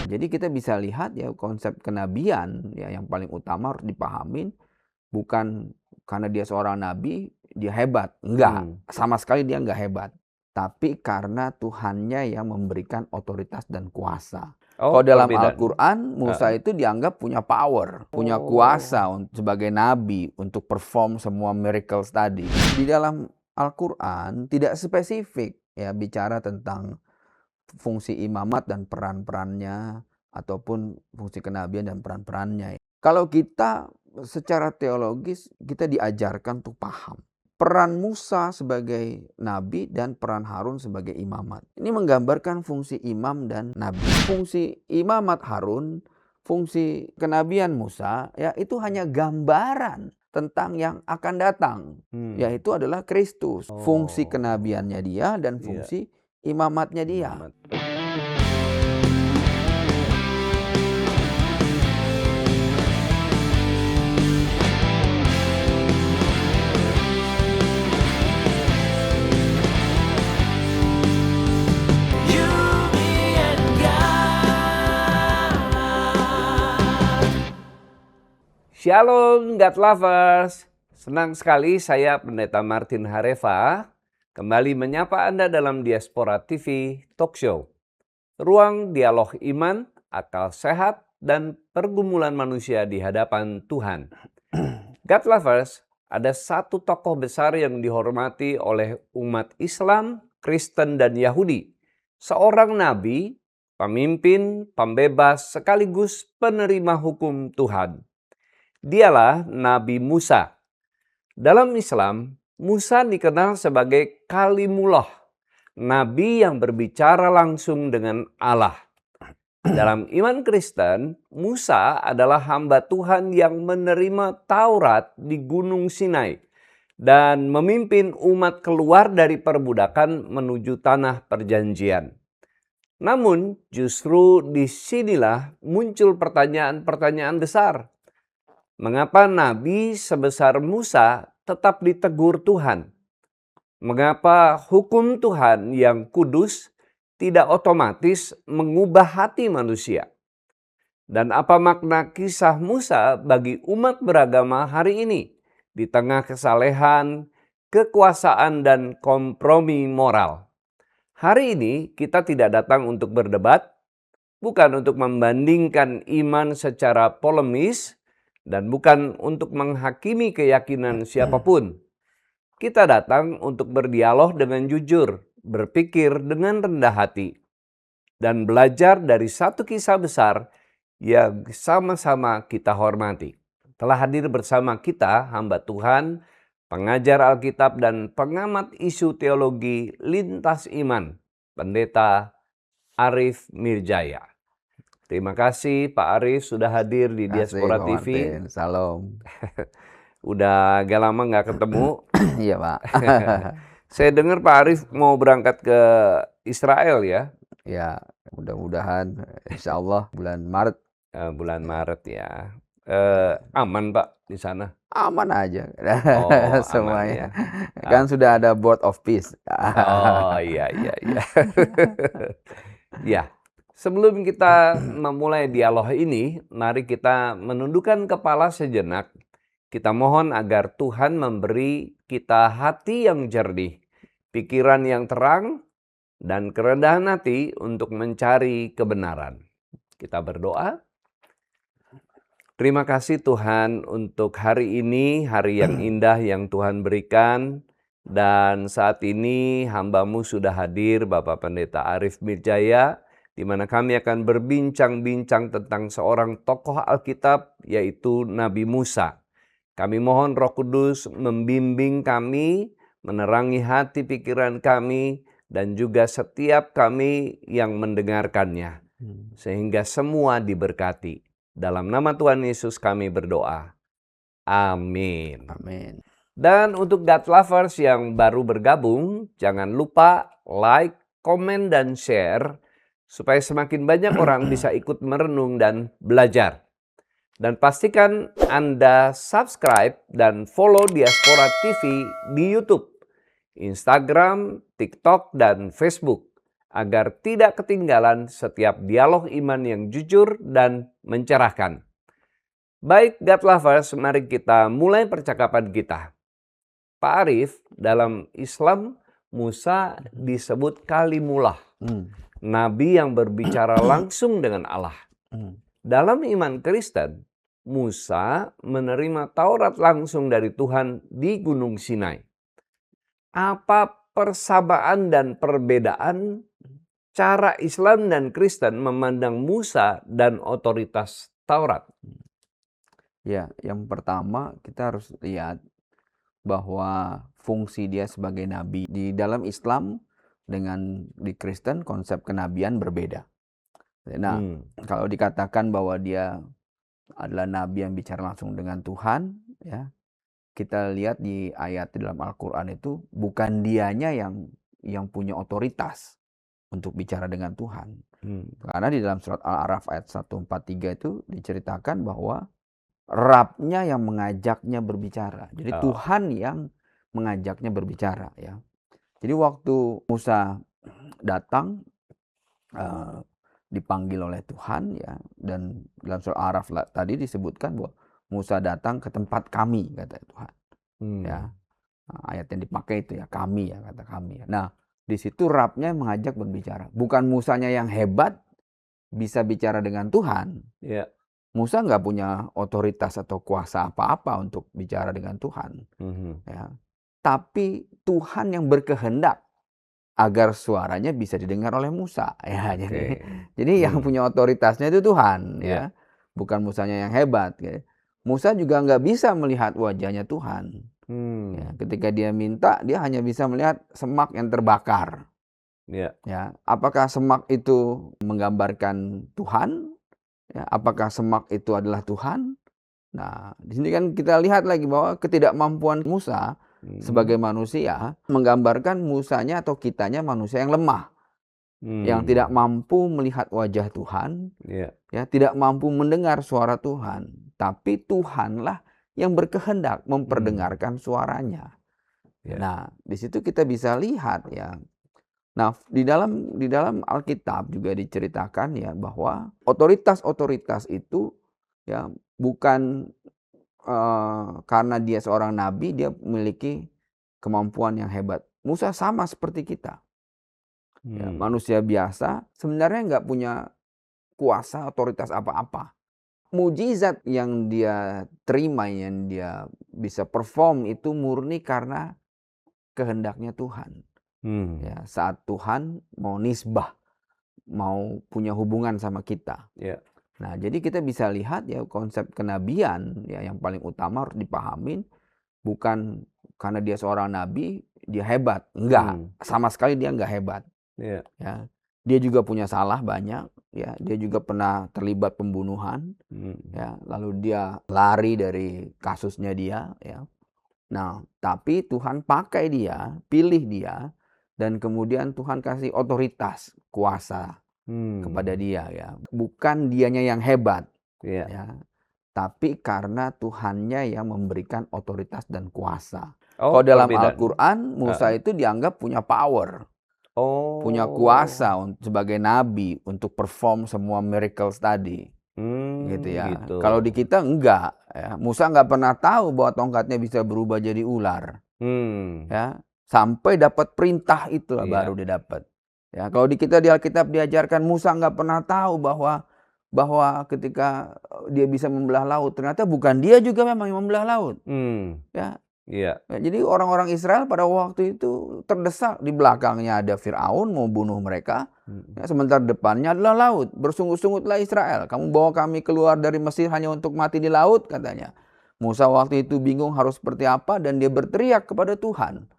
Jadi kita bisa lihat ya konsep kenabian ya yang paling utama harus dipahamin bukan karena dia seorang nabi dia hebat, enggak, sama sekali dia enggak hebat. Tapi karena Tuhannya yang memberikan otoritas dan kuasa. Oh, Kalau dalam perbedaan. Al-Quran, Musa itu dianggap punya power, punya kuasa sebagai nabi untuk perform semua miracles tadi. Di dalam Al-Quran tidak spesifik ya bicara tentang fungsi imamat dan peran-perannya ataupun fungsi kenabian dan peran-perannya. Kalau kita secara teologis kita diajarkan untuk paham peran Musa sebagai nabi dan peran Harun sebagai imamat. Ini menggambarkan fungsi imam dan nabi. Fungsi imamat Harun, fungsi kenabian Musa ya itu hanya gambaran tentang yang akan datang, yaitu adalah Kristus. Fungsi kenabiannya dia dan fungsi imamatnya dia. Shalom God Lovers, senang sekali saya Pendeta Martin Hareva kembali menyapa Anda dalam Diaspora TV Talk Show. Ruang dialog iman, akal sehat, dan pergumulan manusia di hadapan Tuhan. God Lovers, ada satu tokoh besar yang dihormati oleh umat Islam, Kristen, dan Yahudi. Seorang nabi, pemimpin, pembebas, sekaligus penerima hukum Tuhan. Dialah Nabi Musa. Dalam Islam, Musa dikenal sebagai Kalimullah, nabi yang berbicara langsung dengan Allah. Dalam iman Kristen, Musa adalah hamba Tuhan yang menerima Taurat di Gunung Sinai dan memimpin umat keluar dari perbudakan menuju tanah perjanjian. Namun, justru disinilah muncul pertanyaan-pertanyaan besar. Mengapa nabi sebesar Musa tetap ditegur Tuhan? Mengapa hukum Tuhan yang kudus tidak otomatis mengubah hati manusia? Dan apa makna kisah Musa bagi umat beragama hari ini di tengah kesalehan, kekuasaan, dan kompromi moral? Hari ini kita tidak datang untuk berdebat, bukan untuk membandingkan iman secara polemis, dan bukan untuk menghakimi keyakinan siapapun. Kita datang untuk berdialog dengan jujur, berpikir dengan rendah hati, dan belajar dari satu kisah besar yang sama-sama kita hormati. Telah hadir bersama kita hamba Tuhan, pengajar Alkitab dan pengamat isu teologi lintas iman, Pendeta Arif Mirjaya. Terima kasih Pak Arif sudah hadir di Diaspora TV. Salam. Udah agak lama nggak ketemu. Iya Pak. Saya dengar Pak Arif mau berangkat ke Israel ya? Ya, mudah-mudahan insya Allah bulan Maret. Bulan Maret ya. Aman Pak di sana? Aman aja. Aman, Semuanya. ya. Kan sudah ada Board of Peace. Oh iya. Ya. Sebelum kita memulai dialog ini, mari kita menundukkan kepala sejenak. Kita mohon agar Tuhan memberi kita hati yang jernih, pikiran yang terang, dan kerendahan hati untuk mencari kebenaran. Kita berdoa. Terima kasih Tuhan untuk hari ini, hari yang indah yang Tuhan berikan. Dan saat ini hamba-Mu sudah hadir, Bapak Pendeta Arif Mirjaya, di mana kami akan berbincang-bincang tentang seorang tokoh Alkitab, yaitu Nabi Musa. Kami mohon Roh Kudus membimbing kami, menerangi hati pikiran kami, dan juga setiap kami yang mendengarkannya. Sehingga semua diberkati. Dalam nama Tuhan Yesus kami berdoa. Amin. Amin. Dan untuk God Lovers yang baru bergabung, jangan lupa like, komen, dan share supaya semakin banyak orang bisa ikut merenung dan belajar. Dan pastikan Anda subscribe dan follow Diaspora TV di YouTube, Instagram, TikTok, dan Facebook agar tidak ketinggalan setiap dialog iman yang jujur dan mencerahkan. Baik God Lovers, mari kita mulai percakapan kita. Pak Arif, dalam Islam Musa disebut kalimullah, nabi yang berbicara langsung dengan Allah. Dalam iman Kristen, Musa menerima Taurat langsung dari Tuhan di Gunung Sinai. Apa persamaan dan perbedaan cara Islam dan Kristen memandang Musa dan otoritas Taurat? Ya, yang pertama kita harus lihat bahwa fungsi dia sebagai nabi di dalam Islam dengan di Kristen konsep kenabian berbeda. Nah, kalau dikatakan bahwa dia adalah nabi yang bicara langsung dengan Tuhan, ya, kita lihat di ayat di dalam Al-Quran itu bukan dianya yang punya otoritas untuk bicara dengan Tuhan. Karena di dalam surat Al-A'raf ayat 143 itu diceritakan bahwa Rabnya yang mengajaknya berbicara. Jadi Tuhan yang mengajaknya berbicara, ya. Jadi waktu Musa datang dipanggil oleh Tuhan, ya, dan dalam surah Al-A'raf tadi disebutkan bahwa Musa datang ke tempat kami, kata Tuhan. Ya. Nah, ayat yang dipakai itu ya kami, ya, kata kami. Ya. Nah, di situ Rabnya yang mengajak berbicara. Bukan Musanya yang hebat bisa bicara dengan Tuhan. Ya. Musa nggak punya otoritas atau kuasa apa-apa untuk bicara dengan Tuhan. Ya. Tapi Tuhan yang berkehendak agar suaranya bisa didengar oleh Musa. Ya, jadi yang punya otoritasnya itu Tuhan. Ya. Bukan Musanya yang hebat. Ya. Musa juga nggak bisa melihat wajahnya Tuhan. Ya, ketika dia minta, dia hanya bisa melihat semak yang terbakar. Ya. Apakah semak itu menggambarkan Tuhan? Ya, apakah semak itu adalah Tuhan? Nah, di sini kan kita lihat lagi bahwa ketidakmampuan Musa sebagai manusia menggambarkan Musanya atau kitanya manusia yang lemah, yang tidak mampu melihat wajah Tuhan, ya, tidak mampu mendengar suara Tuhan. Tapi Tuhanlah yang berkehendak memperdengarkan suaranya. Nah, di situ kita bisa lihat, ya. Nah, di dalam Alkitab juga diceritakan, ya, bahwa otoritas itu, ya, bukan karena dia seorang nabi dia memiliki kemampuan yang hebat. Musa sama seperti kita. Ya, manusia biasa sebenarnya nggak punya kuasa otoritas apa-apa. Mujizat yang dia terima, yang dia bisa perform itu murni karena kehendaknya Tuhan. Ya, saat Tuhan mau nisbah, mau punya hubungan sama kita. Nah, jadi kita bisa lihat, ya, konsep kenabian, ya, yang paling utama harus dipahamin bukan karena dia seorang nabi dia hebat, enggak, sama sekali dia enggak hebat. Ya, dia juga punya salah banyak, ya, dia juga pernah terlibat pembunuhan, ya, lalu dia lari dari kasusnya dia, ya. Nah, tapi Tuhan pakai dia, pilih dia. Dan kemudian Tuhan kasih otoritas, kuasa kepada dia, ya. Bukan dianya yang hebat, ya. Tapi karena Tuhannya yang memberikan otoritas dan kuasa. Kalau dalam Al-Quran, Musa itu dianggap punya power, punya kuasa sebagai nabi untuk perform semua miracles tadi. Gitu, ya. Gitu. Kalau di kita enggak, ya. Musa nggak pernah tahu bahwa tongkatnya bisa berubah jadi ular. Ya. Sampai dapat perintah itulah baru dia dapat. Ya, kalau di kita di Alkitab diajarkan Musa nggak pernah tahu bahwa ketika dia bisa membelah laut, ternyata bukan dia juga memang yang membelah laut. Ya. Ya, jadi orang-orang Israel pada waktu itu terdesak, di belakangnya ada Firaun mau bunuh mereka. Ya, sementara depannya adalah laut. Bersungut-sungutlah Israel, kamu bawa kami keluar dari Mesir hanya untuk mati di laut, katanya. Musa waktu itu bingung harus seperti apa dan dia berteriak kepada Tuhan.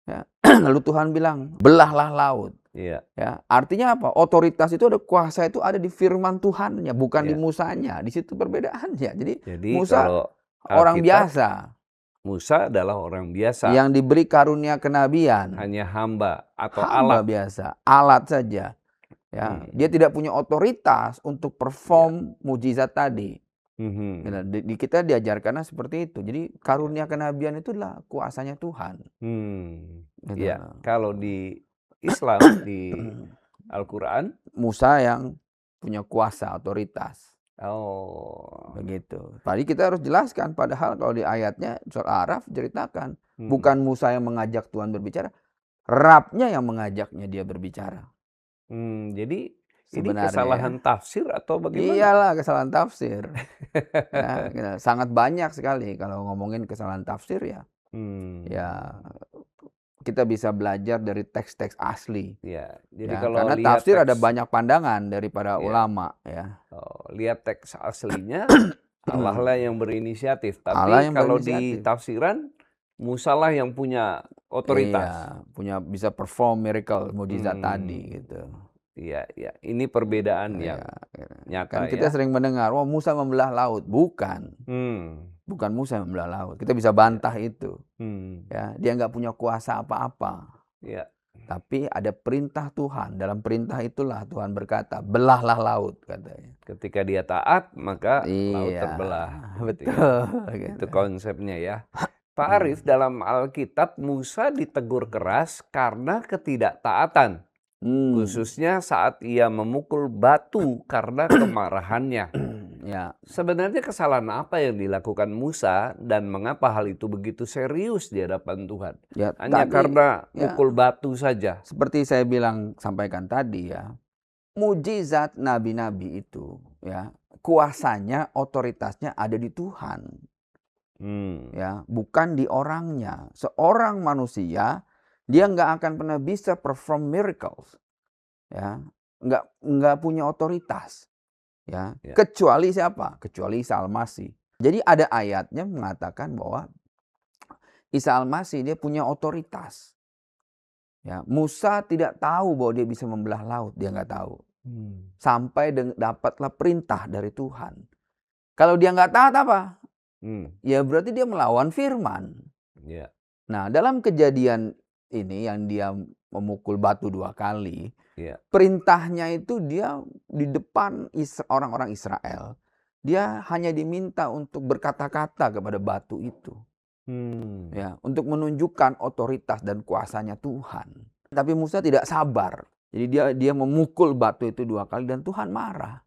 Ya. Lalu Tuhan bilang, belahlah laut. Ya, artinya apa? Otoritas itu ada, kuasa itu ada di firman Tuhannya, bukan di Musanya. Di situ perbedaannya. Jadi Musa orang biasa. Musa adalah orang biasa. Yang diberi karunia kenabian. Hanya hamba atau hamba alat. biasa, alat saja. Ya, dia tidak punya otoritas untuk perform mujizat tadi. Di kita diajarkannya seperti itu. Jadi karunia kenabian itu adalah kuasanya Tuhan. Ya, kalau di Islam, di Al-Quran? Musa yang punya kuasa, otoritas. Oh. Begitu. Tadi kita harus jelaskan, padahal kalau di ayatnya surat Araf ceritakan, Hmm. bukan Musa yang mengajak Tuhan berbicara, Rabnya yang mengajaknya dia berbicara. Jadi ini Sebenarnya kesalahan tafsir atau bagaimana? Iyalah kesalahan tafsir. Ya, sangat banyak sekali kalau ngomongin kesalahan tafsir ya. Ya kita bisa belajar dari teks-teks asli. Ya, jadi Ya, kalau karena lihat tafsir ada teks, banyak pandangan daripada ya, ulama ya. lihat teks aslinya, Allah lah yang berinisiatif. Allah Tapi yang kalau di berinisiatif. tafsiran, Musa lah yang punya otoritas. Iya, bisa perform miracle, mujizat tadi Hmm. gitu. Iya, iya. Ini perbedaan yang Iya, nyata kan kita ya. sering mendengar, oh Musa membelah laut. Bukan Musa yang membelah laut. Kita bisa bantah itu. Ya, dia nggak punya kuasa apa-apa. Ya. Tapi ada perintah Tuhan. Dalam perintah itulah Tuhan berkata, belahlah laut katanya. Ketika dia taat, maka laut Iya, terbelah. Gitu betul. ya. Gitu. Itu konsepnya ya. Pak Arief, dalam Alkitab Musa ditegur keras karena ketidaktaatan. Khususnya saat ia memukul batu karena kemarahannya. Ya. Sebenarnya kesalahan apa yang dilakukan Musa dan mengapa hal itu begitu serius di hadapan Tuhan? Ya, Hanya tadi, karena ya, mukul batu saja. seperti saya sampaikan tadi ya, mujizat nabi-nabi itu ya, kuasanya, otoritasnya ada di Tuhan. Ya, bukan di orangnya. Seorang manusia dia nggak akan pernah bisa perform miracles. Ya, nggak punya otoritas. Ya, kecuali siapa? Kecuali Isa Al-Masih. Jadi ada ayatnya mengatakan bahwa Isa Al-Masih dia punya otoritas. Ya, Musa tidak tahu bahwa dia bisa membelah laut, dia nggak tahu. Sampai dapatlah perintah dari Tuhan. Kalau dia nggak taat apa? Ya berarti dia melawan firman. Nah, dalam kejadian ini yang dia memukul batu 2 kali, perintahnya itu dia di depan orang-orang Israel. Dia hanya diminta untuk berkata-kata kepada batu itu. Ya, untuk menunjukkan otoritas dan kuasanya Tuhan. Tapi Musa tidak sabar. Jadi dia memukul batu itu 2 kali dan Tuhan marah.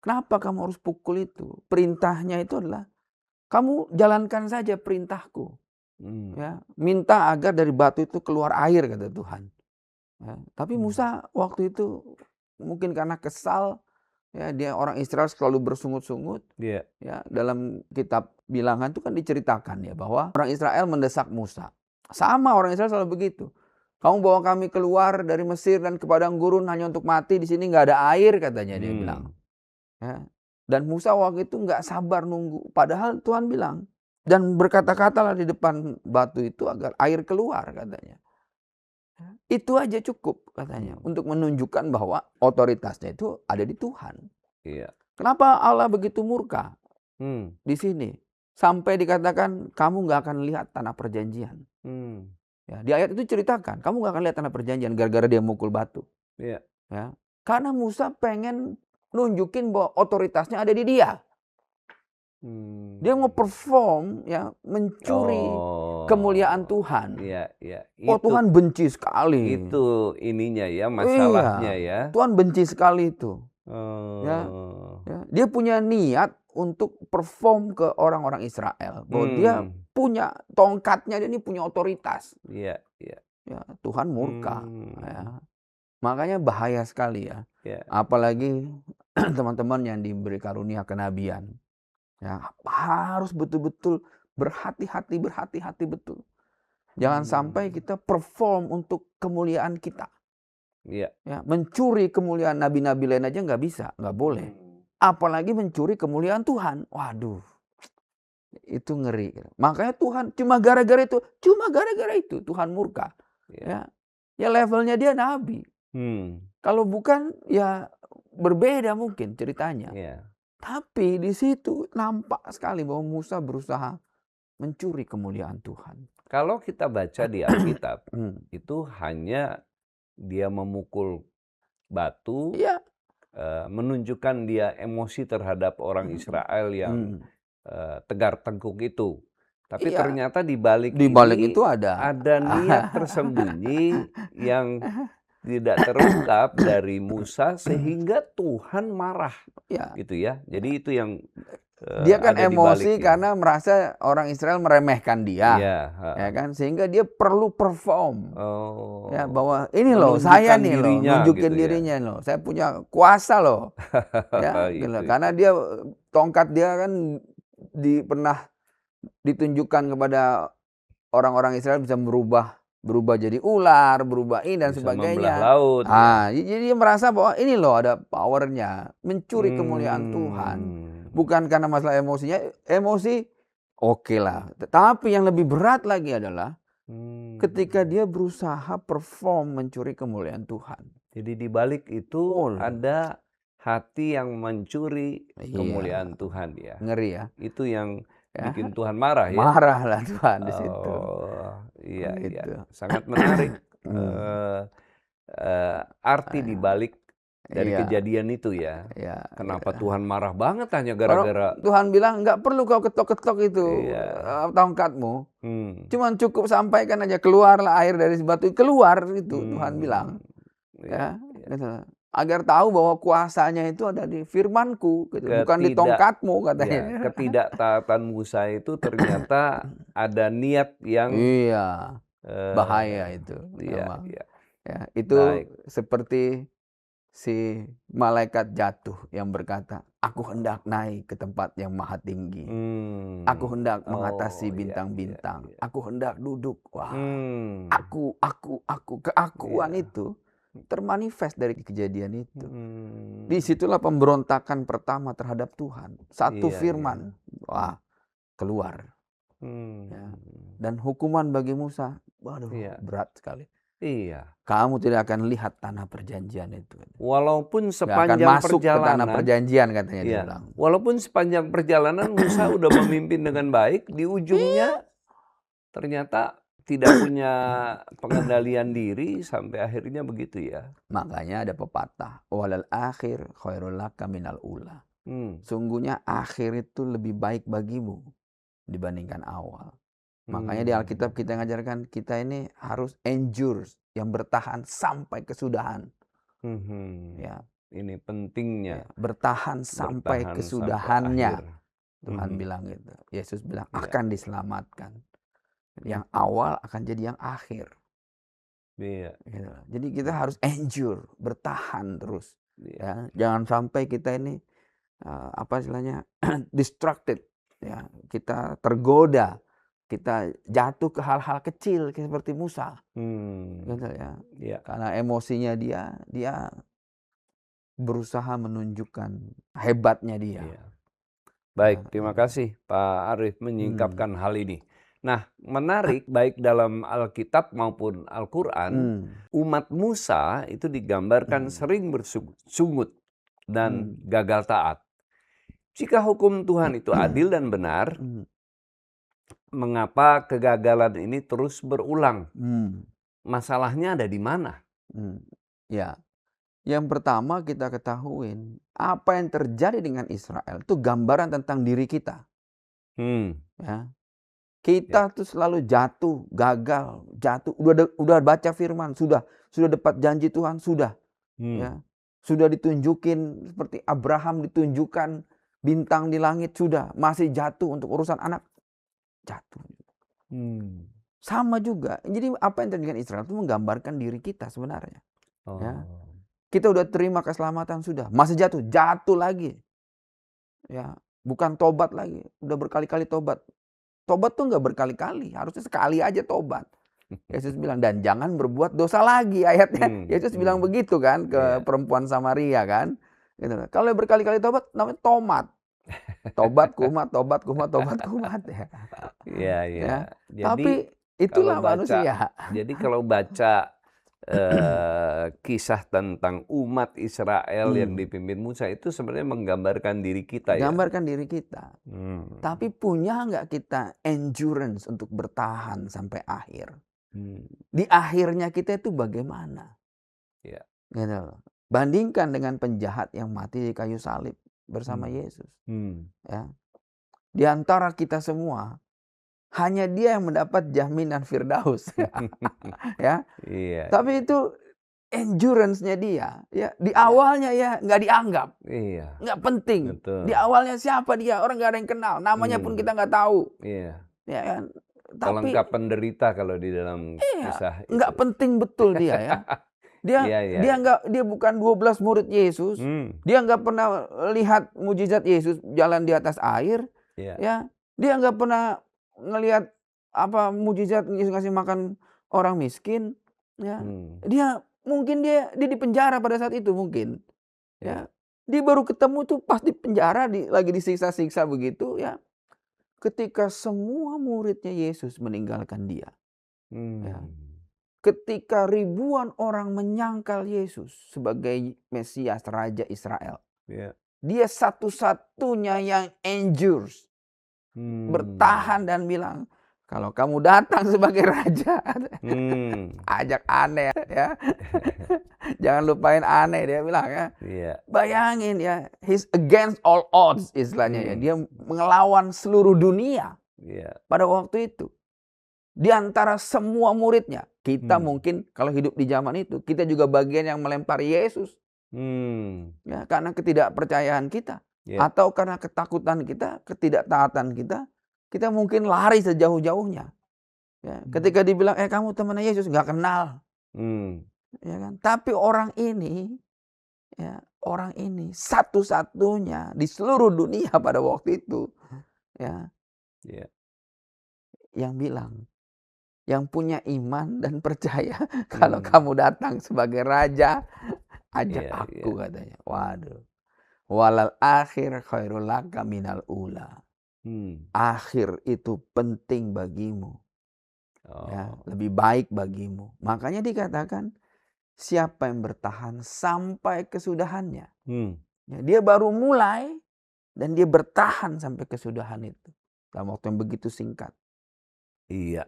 Kenapa kamu harus pukul itu? Perintahnya itu adalah kamu jalankan saja perintahku. Ya, minta agar dari batu itu keluar air, kata Tuhan. Ya, tapi Musa waktu itu mungkin karena kesal, ya, dia orang Israel selalu bersungut-sungut. Ya, dalam kitab Bilangan itu kan diceritakan ya bahwa orang Israel mendesak Musa. Sama orang Israel selalu begitu. Kamu bawa kami keluar dari Mesir dan ke padang gurun hanya untuk mati, di sini nggak ada air, katanya dia bilang. Ya. Dan Musa waktu itu nggak sabar nunggu. Padahal Tuhan bilang, dan berkata-katalah di depan batu itu agar air keluar, katanya. Itu aja cukup, katanya, untuk menunjukkan bahwa otoritasnya itu ada di Tuhan. Kenapa Allah begitu murka di sini? Sampai dikatakan kamu nggak akan lihat tanah perjanjian. Ya, di ayat itu ceritakan, kamu nggak akan lihat tanah perjanjian gara-gara dia mukul batu. Ya, karena Musa pengen nunjukin bahwa otoritasnya ada di dia. Dia mau perform, ya, mencuri kemuliaan Tuhan. Oh, Tuhan benci sekali. Itu ininya ya, masalahnya ya. Tuhan benci sekali itu. Ya, dia punya niat untuk perform ke orang-orang Israel bahwa dia punya tongkatnya, dia ini punya otoritas. Ya, Tuhan murka. Ya. Makanya bahaya sekali ya. Apalagi teman-teman yang diberi karunia kenabian. Ya, harus betul-betul berhati-hati betul. Jangan sampai kita perform untuk kemuliaan kita. Ya, mencuri kemuliaan nabi-nabi lain aja nggak bisa, nggak boleh. Apalagi mencuri kemuliaan Tuhan. Waduh, itu ngeri. Makanya Tuhan cuma gara-gara itu Tuhan murka. Ya levelnya dia nabi. Kalau bukan ya berbeda mungkin ceritanya. Tapi di situ nampak sekali bahwa Musa berusaha mencuri kemuliaan Tuhan. Kalau kita baca di Alkitab, itu hanya dia memukul batu, menunjukkan dia emosi terhadap orang Israel yang tegar tengkuk itu. Tapi ternyata di balik ini itu ada niat tersembunyi yang tidak terungkap dari Musa sehingga Tuhan marah, Ya, gitu ya. Jadi itu yang dia kan ada di emosi baliknya. karena merasa orang Israel meremehkan dia, Iya, ya kan? Sehingga dia perlu perform, ya, Oh, bahwa ini loh saya menunjukkan nih loh, dirinya nunjukin gitu ya. dirinya loh, saya punya kuasa loh, ya, gitu. Karena Itu. dia tongkat dia kan pernah ditunjukkan kepada orang-orang Israel bisa berubah jadi ular, berubah ini dan Bisa membelah sebagainya. laut ya. Jadi dia merasa bahwa ini loh ada powernya, mencuri kemuliaan Tuhan. Hmm. Bukan karena masalah emosinya, emosi oke lah. Tetapi yang lebih berat lagi adalah ketika dia berusaha perform mencuri kemuliaan Tuhan. Jadi di balik itu ada hati yang mencuri kemuliaan Iya, Tuhan ya. ngeri ya. Itu yang Ya, bikin Tuhan marah ya. marah lah Tuhan di situ. Oh, iya, Gitu. sangat menarik arti di balik dari Iya, kejadian itu ya. iya. Kenapa Tuhan marah banget hanya Kalau gara-gara Tuhan bilang nggak perlu kau ketok-ketok itu Iya. tongkatmu. Hmm. Cuman cukup sampaikan aja, keluarlah air dari batu, keluar itu Tuhan bilang. Iya, Ya, gitu. Agar tahu bahwa kuasanya itu ada di firman-Ku gitu, bukan di tongkatmu Ya, katanya. ketidaktaatan Musa itu ternyata ada niat yang Iya, bahaya itu iya, memang. iya. Ya, itu Baik. seperti si malaikat jatuh yang berkata, "Aku hendak naik ke tempat yang maha tinggi. Aku hendak mengatasi Oh, iya, bintang-bintang. iya. Aku hendak duduk." Wah, Hmm. keakuan Iya. itu termanifest dari kejadian itu. Hmm. Disitulah pemberontakan pertama terhadap Tuhan. Satu Iya, firman, wah, keluar. Hmm. Ya. Dan hukuman bagi Musa, waduh, Iya. berat sekali. Iya. Kamu tidak akan lihat tanah perjanjian itu. Walaupun Nggak akan sepanjang masuk ke tanah perjalanan, perjanjian katanya dia iya, bilang. walaupun sepanjang perjalanan Musa udah memimpin dengan baik, di ujungnya ternyata tidak punya pengendalian diri sampai akhirnya begitu ya. Makanya ada pepatah, walal akhir khairul laka minal ula. Sungguhnya akhir itu lebih baik bagimu dibandingkan awal. Makanya di Alkitab kita ngajarkan kita ini harus endure, yang bertahan sampai kesudahan. Ya, Ini pentingnya. bertahan sampai Bertahan kesudahannya. sampai akhir. Tuhan bilang gitu. Yesus bilang Iya. akan diselamatkan. Yang awal akan jadi yang akhir. Iya. Gitu. Jadi kita harus endure, bertahan terus. Iya. Ya, jangan sampai kita ini apa istilahnya distracted. Ya, kita tergoda, kita jatuh ke hal-hal kecil seperti Musa. Gitu ya. Iya. Karena emosinya dia berusaha menunjukkan hebatnya dia. Iya. Baik, terima kasih Pak Arief menyingkapkan hal ini. Nah, menarik baik dalam Alkitab maupun Al-Quran, umat Musa itu digambarkan sering bersungut dan gagal taat. Jika hukum Tuhan itu adil dan benar, mengapa kegagalan ini terus berulang? Masalahnya ada di mana? Ya, yang pertama kita ketahuin apa yang terjadi dengan Israel itu gambaran tentang diri kita. Ya. Kita tuh selalu jatuh, gagal, jatuh. Udah baca firman, sudah dapat janji Tuhan, sudah. Ya. Sudah ditunjukin seperti Abraham ditunjukkan bintang di langit, sudah. Masih jatuh untuk urusan anak, jatuh. Sama juga. Jadi apa yang terjadi dengan Israel itu menggambarkan diri kita sebenarnya. Ya. Kita udah terima keselamatan, sudah. Masih jatuh lagi. Ya, bukan tobat lagi. Udah berkali-kali tobat. Tobat tuh nggak berkali-kali, harusnya sekali aja tobat. Yesus bilang, dan jangan berbuat dosa lagi, ayatnya. Yesus bilang begitu kan ke perempuan Samaria kan. Gitu. Kalau berkali-kali tobat namanya tomat. Tobat kumat. Ya. Iya. Tapi itulah manusia. Jadi kalau baca kisah tentang umat Israel yang dipimpin Musa itu sebenarnya menggambarkan diri kita ya. Gambarkan diri kita. Tapi punya nggak kita endurance untuk bertahan sampai akhir? Di akhirnya kita itu bagaimana? Ya. Gitu. Bandingkan dengan penjahat yang mati di kayu salib bersama Yesus. Ya. Di antara kita semua, hanya dia yang mendapat jaminan Firdaus. Ya. Iya. Tapi itu endurance-nya dia, ya di Iya. awalnya ya nggak dianggap, Iya, nggak penting. Di betul. awalnya siapa dia? Orang nggak ada yang kenal, namanya pun kita nggak tahu, Iya. ya kan. Tapi Pelengkap penderita kalau di dalam iya, kisah nggak itu. penting betul dia ya. Dia Iya iya dia iya. dia bukan 12 murid Yesus, Mmm, dia nggak pernah lihat mujizat Yesus jalan di atas air, iya. ya. Dia nggak pernah ngelihat apa mujizat Yesus ngasih makan orang miskin, ya. Mmm, Dia di penjara pada saat itu mungkin, iya. ya. Dia baru ketemu tuh pas di penjara lagi disiksa-siksa begitu ya, ketika semua muridnya Yesus meninggalkan dia, ya. Mmm, Ketika ribuan orang menyangkal Yesus sebagai Mesias, Raja Israel. iya. Dia satu-satunya yang endures, Mmm, bertahan dan bilang, "Kalau kamu datang sebagai raja," mmm, ajak aneh ya. Jangan lupain aneh dia bilang ya. iya. Bayangin ya, he's against all odds istilahnya ya. Mmm, Dia melawan seluruh dunia iya. pada waktu itu. Di antara semua muridnya, kita Mmm, mungkin kalau hidup di zaman itu, kita juga bagian yang melempari Yesus, mmm, ya, karena ketidakpercayaan kita, iya. atau karena ketakutan kita, ketidaktaatan kita mungkin lari sejauh-jauhnya, ya. Mmm, Ketika dibilang, kamu temannya Yesus, nggak kenal, mmm, ya kan. Tapi orang ini, ya, orang ini satu-satunya di seluruh dunia pada waktu itu, ya, iya. yang bilang, yang punya iman dan percaya kalau Mmm, kamu datang sebagai raja, ajak iya iya. aku katanya. Waduh. Walal akhir khairul laka minal ula. Mmm, Akhir itu penting bagimu, ya, oh, lebih baik bagimu. Makanya dikatakan siapa yang bertahan sampai kesudahannya. mmm, Ya, dia baru mulai dan dia bertahan sampai kesudahan itu. Dalam waktu yang begitu singkat. iya,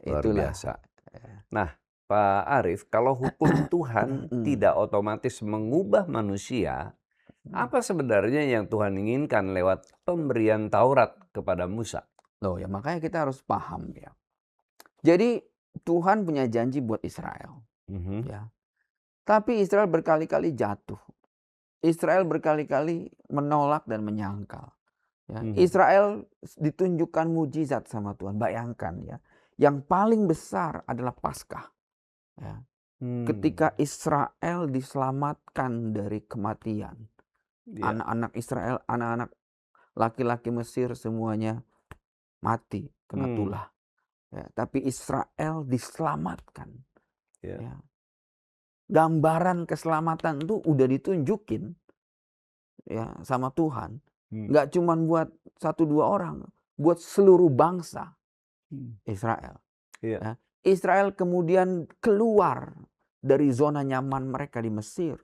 luar Itulah. biasa. Nah, Pak Arif, kalau hukum Tuhan Hmm. tidak otomatis mengubah manusia, apa sebenarnya yang Tuhan inginkan lewat pemberian Taurat kepada Musa? Loh ya makanya kita harus paham ya. Jadi Tuhan punya janji buat Israel, Mhm, ya. Tapi Israel berkali-kali jatuh. Israel berkali-kali menolak dan menyangkal, ya. mhm, Israel ditunjukkan mujizat sama Tuhan. Bayangkan ya, yang paling besar adalah Paskah, ya. mmm, Ketika Israel diselamatkan dari kematian, iya, anak-anak Israel, anak-anak laki-laki Mesir semuanya mati kena mmm, tulah, ya. Tapi Israel diselamatkan, iya, ya. Gambaran keselamatan itu udah ditunjukin ya sama Tuhan. mmm, Nggak cuman buat satu dua orang, buat seluruh bangsa mmm, Israel. iya, Ya. Israel kemudian keluar dari zona nyaman mereka di Mesir.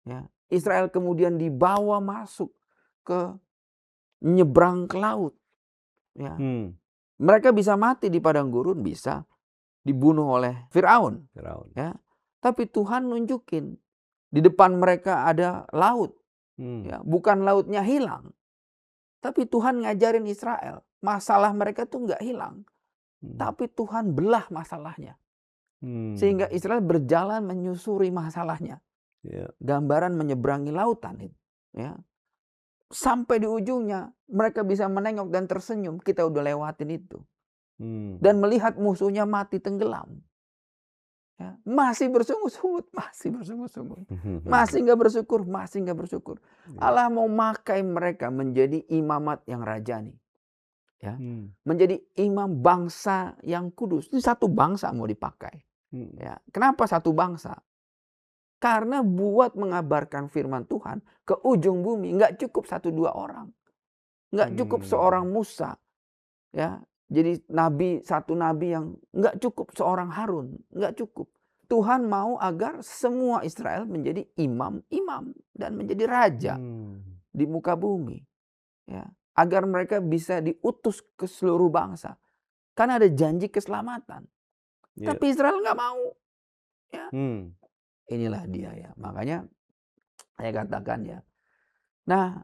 Ya. Israel kemudian dibawa masuk ke nyebrang ke laut. Ya. mmm, Mereka bisa mati di padang gurun, bisa dibunuh oleh Firaun. Firaun, Ya. Tapi Tuhan nunjukin di depan mereka ada laut. mmm, Ya. Bukan lautnya hilang. Tapi Tuhan ngajarin Israel, masalah mereka tuh nggak hilang. mmm, Tapi Tuhan belah masalahnya. mmm, Sehingga Israel berjalan menyusuri masalahnya. iya, Gambaran menyeberangi lautan itu. Ya. Sampai di ujungnya mereka bisa menengok dan tersenyum. Kita udah lewatin itu. mmm, Dan melihat musuhnya mati tenggelam. Ya. Masih bersungut-sungut. Masih bersungut-sungut. Masih nggak bersyukur. Masih nggak bersyukur. iya, Allah mau makai mereka menjadi imamat yang rajani. Ya. mmm, Menjadi imam bangsa yang kudus. Ini satu bangsa mau dipakai. mhm, Ya. Kenapa satu bangsa? Karena buat mengabarkan firman Tuhan ke ujung bumi nggak cukup satu dua orang. Nggak cukup mmm, seorang Musa. Ya. Jadi satu nabi yang nggak cukup seorang Harun. Nggak cukup. Tuhan mau agar semua Israel menjadi imam-imam dan menjadi raja mmm, di muka bumi. Ya. Agar mereka bisa diutus ke seluruh bangsa. Karena ada janji keselamatan. iya, Tapi Israel nggak mau. Ya. mmm, Inilah dia ya. Makanya saya katakan ya. Nah,